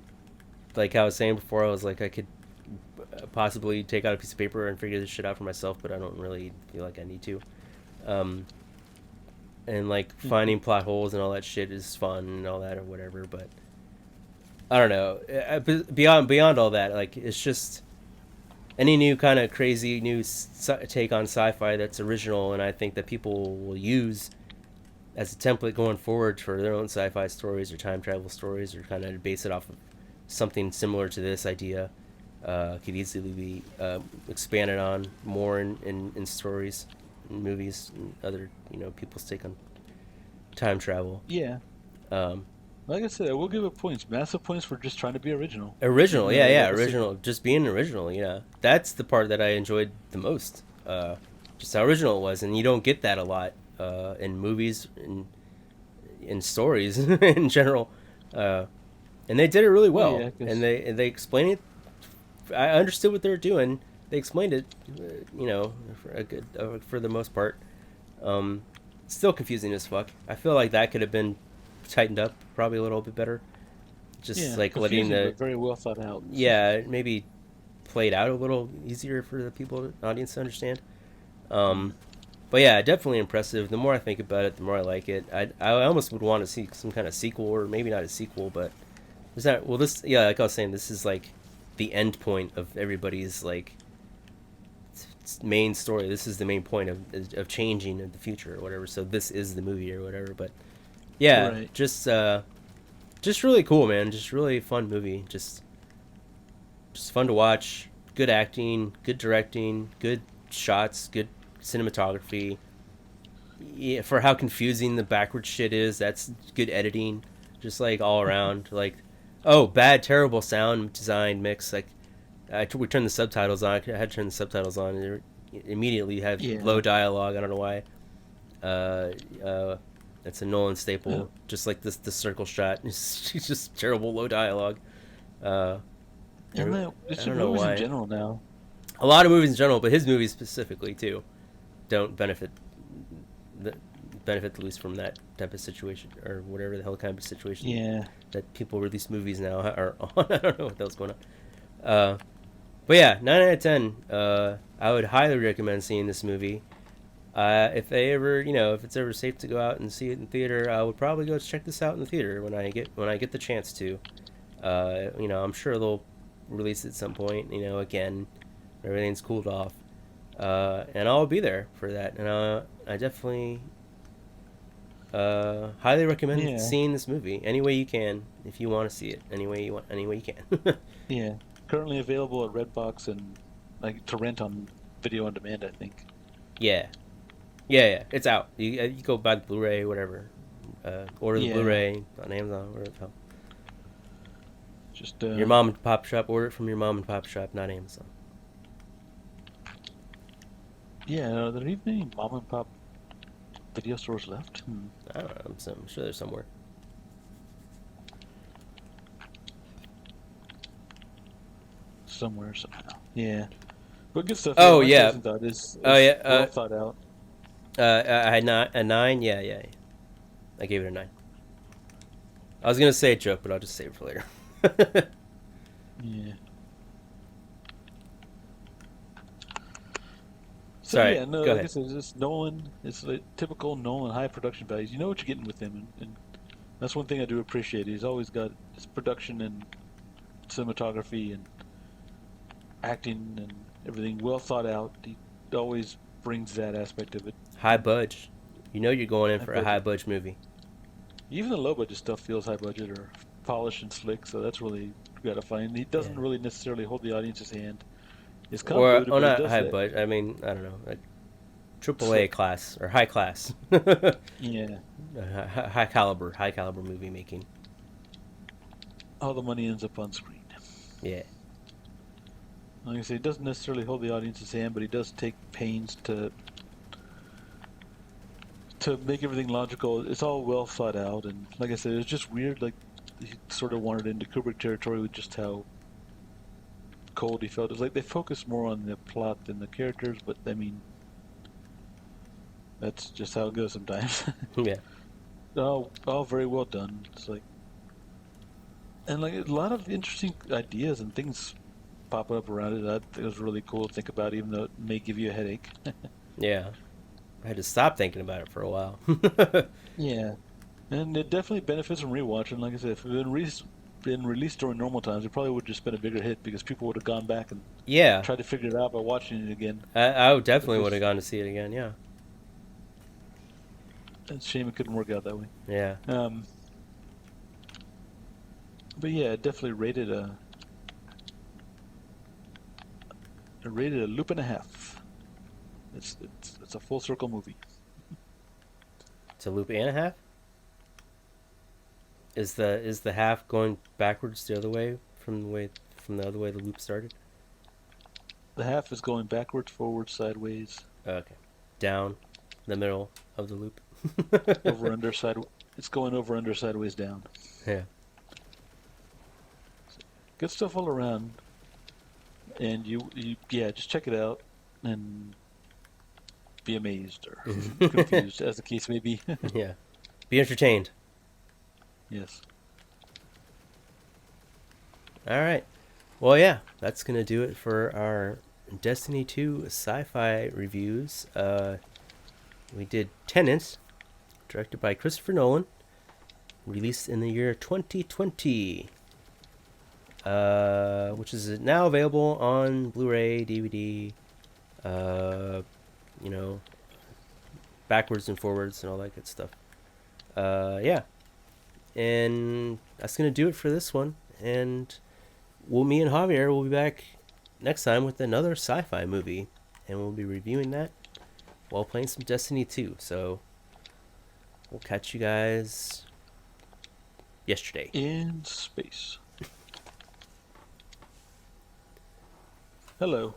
like I was saying before, I was like I could possibly take out a piece of paper and figure this shit out for myself, but I don't really feel like I need to. Um, and like finding plot holes and all that shit is fun and all that or whatever, but I don't know. Beyond all that, like it's just any new kind of crazy new take on sci-fi that's original, and I think that people will use as a template going forward for their own sci-fi stories or time travel stories, or kind of base it off of something similar to this idea. Could easily be expanded on more in stories, in movies, and other people's take on time travel. Yeah. Um, Like I said, I will give it points. Massive points for just trying to be original. Original, Even though yeah, like I said, original. Just being original, yeah. That's the part that I enjoyed the most. Just how original it was, and you don't get that a lot in movies, in stories in general. And they did it really well, well, yeah, and because they explained it. I understood what they were doing. They explained it, for the most part. Still confusing as fuck. I feel like that could have been tightened up probably a little bit better. Just yeah, like letting confusing but very well thought out. maybe played out a little easier for the audience to understand. But yeah, definitely impressive. The more I think about it, the more I like it. I almost would want to see some kind of sequel, or maybe not a sequel, but is that this? Yeah, like I was saying, this is like the end point of everybody's like main story. This is the main point of changing in the future or whatever. So this is the movie or whatever. But yeah, Right. just really cool, man. Just really fun movie. Just fun to watch. Good acting, good directing, good shots, good cinematography. Yeah, for how confusing the backwards shit is, that's good editing. Just like all around, like, oh, bad, terrible sound design mix. Like, we turned the subtitles on. I had to turn the subtitles on, and immediately have Yeah. low dialogue. I don't know why. That's a Nolan staple. Just like the circle shot. It's just terrible low dialogue. Uh, And I it's don't in know movies in why. general now. A lot of movies in general, but his movies specifically too, don't benefit at least from that type of situation or whatever the hell kind of situation Yeah. that people release movies now are on. I don't know what the hell's going on. But yeah, 9 out of 10. I would highly recommend seeing this movie. If they ever, if it's ever safe to go out and see it in theater, I would probably go check this out in the theater when I get the chance to. I'm sure they'll release it at some point. Again, everything's cooled off, and I'll be there for that. And I definitely highly recommend Yeah, seeing this movie any way you can if you want to see it any way you can. yeah. Currently available at Redbox and like to rent on video on demand, I think. Yeah, yeah, it's out. You go buy the Blu-ray, whatever. Order the Yeah, Blu-ray on Amazon, whatever the hell. just Your mom and pop shop. Order it from your mom and pop shop, not Amazon. yeah. Are there even any mom and pop video stores left? Hmm. I don't know. I'm sure there's somewhere. Somewhere, somehow. Yeah, but good stuff. Yeah, Oh my yeah. closing thought is Oh is yeah. well thought out. I had not a 9. Yeah, yeah, yeah. I gave it a 9. I was gonna say a joke, but I'll just save it for later. Yeah. So Sorry. yeah, no, Go like I ahead. said, it's just Nolan. It's like typical Nolan high production values. You know what you're getting with him, and that's one thing I do appreciate. He's always got his production and cinematography and acting and everything well thought out. He always brings that aspect of it. High budge. You're going in High for a high budget. budge movie. Even the low budget stuff feels high budget or polished and slick, so that's really gratifying. He doesn't Yeah. really necessarily hold the audience's hand. It's Or convoluted, oh, but he not does high that budge. I mean, I don't know, like triple A slick. class or high class. Yeah. High caliber movie making. All the money ends up on screen. Yeah. Like I say, he doesn't necessarily hold the audience's hand, but he does take pains to make everything logical. It's all well thought out, and like I said, it was just weird. Like he sort of wandered into Kubrick territory with just how cold he felt. It's like they focus more on the plot than the characters, but I mean, that's just how it goes sometimes. Yeah. All very well done. It's like, and like a lot of interesting ideas and things popping up around it. I think it was really cool to think about, even though it may give you a headache. Yeah. I had to stop thinking about it for a while. Yeah, and it definitely benefits from rewatching. Like I said, if it had been released during normal times, it probably would have just been a bigger hit because people would have gone back and Yeah. tried to figure it out by watching it again. I would It's definitely would have just gone to see it again. Yeah. it's a shame it couldn't work out that way. Yeah. Um, but yeah, it definitely rated a loop and a half. It's a full circle movie. It's a loop and a half. Is the half going backwards the other way from the other way the loop started? The half is going backwards, forward, sideways, Okay. Down the middle of the loop. over, under, side. It's going over, under, sideways, down. Yeah. Good stuff all around. And you yeah, just check it out and be amazed or confused, as the case may be. Yeah. Be entertained. Yes. All right. Well, yeah, that's gonna do it for our Destiny 2 sci-fi reviews. We did Tenet, directed by Christopher Nolan, released in the year 2020, which is now available on Blu-ray, DVD, uh, you know, backwards and forwards and all that good stuff. Yeah, and that's gonna do it for this one. And me and Javier will be back next time with another sci-fi movie, and we'll be reviewing that while playing some Destiny 2. So we'll catch you guys yesterday. In space. Hello.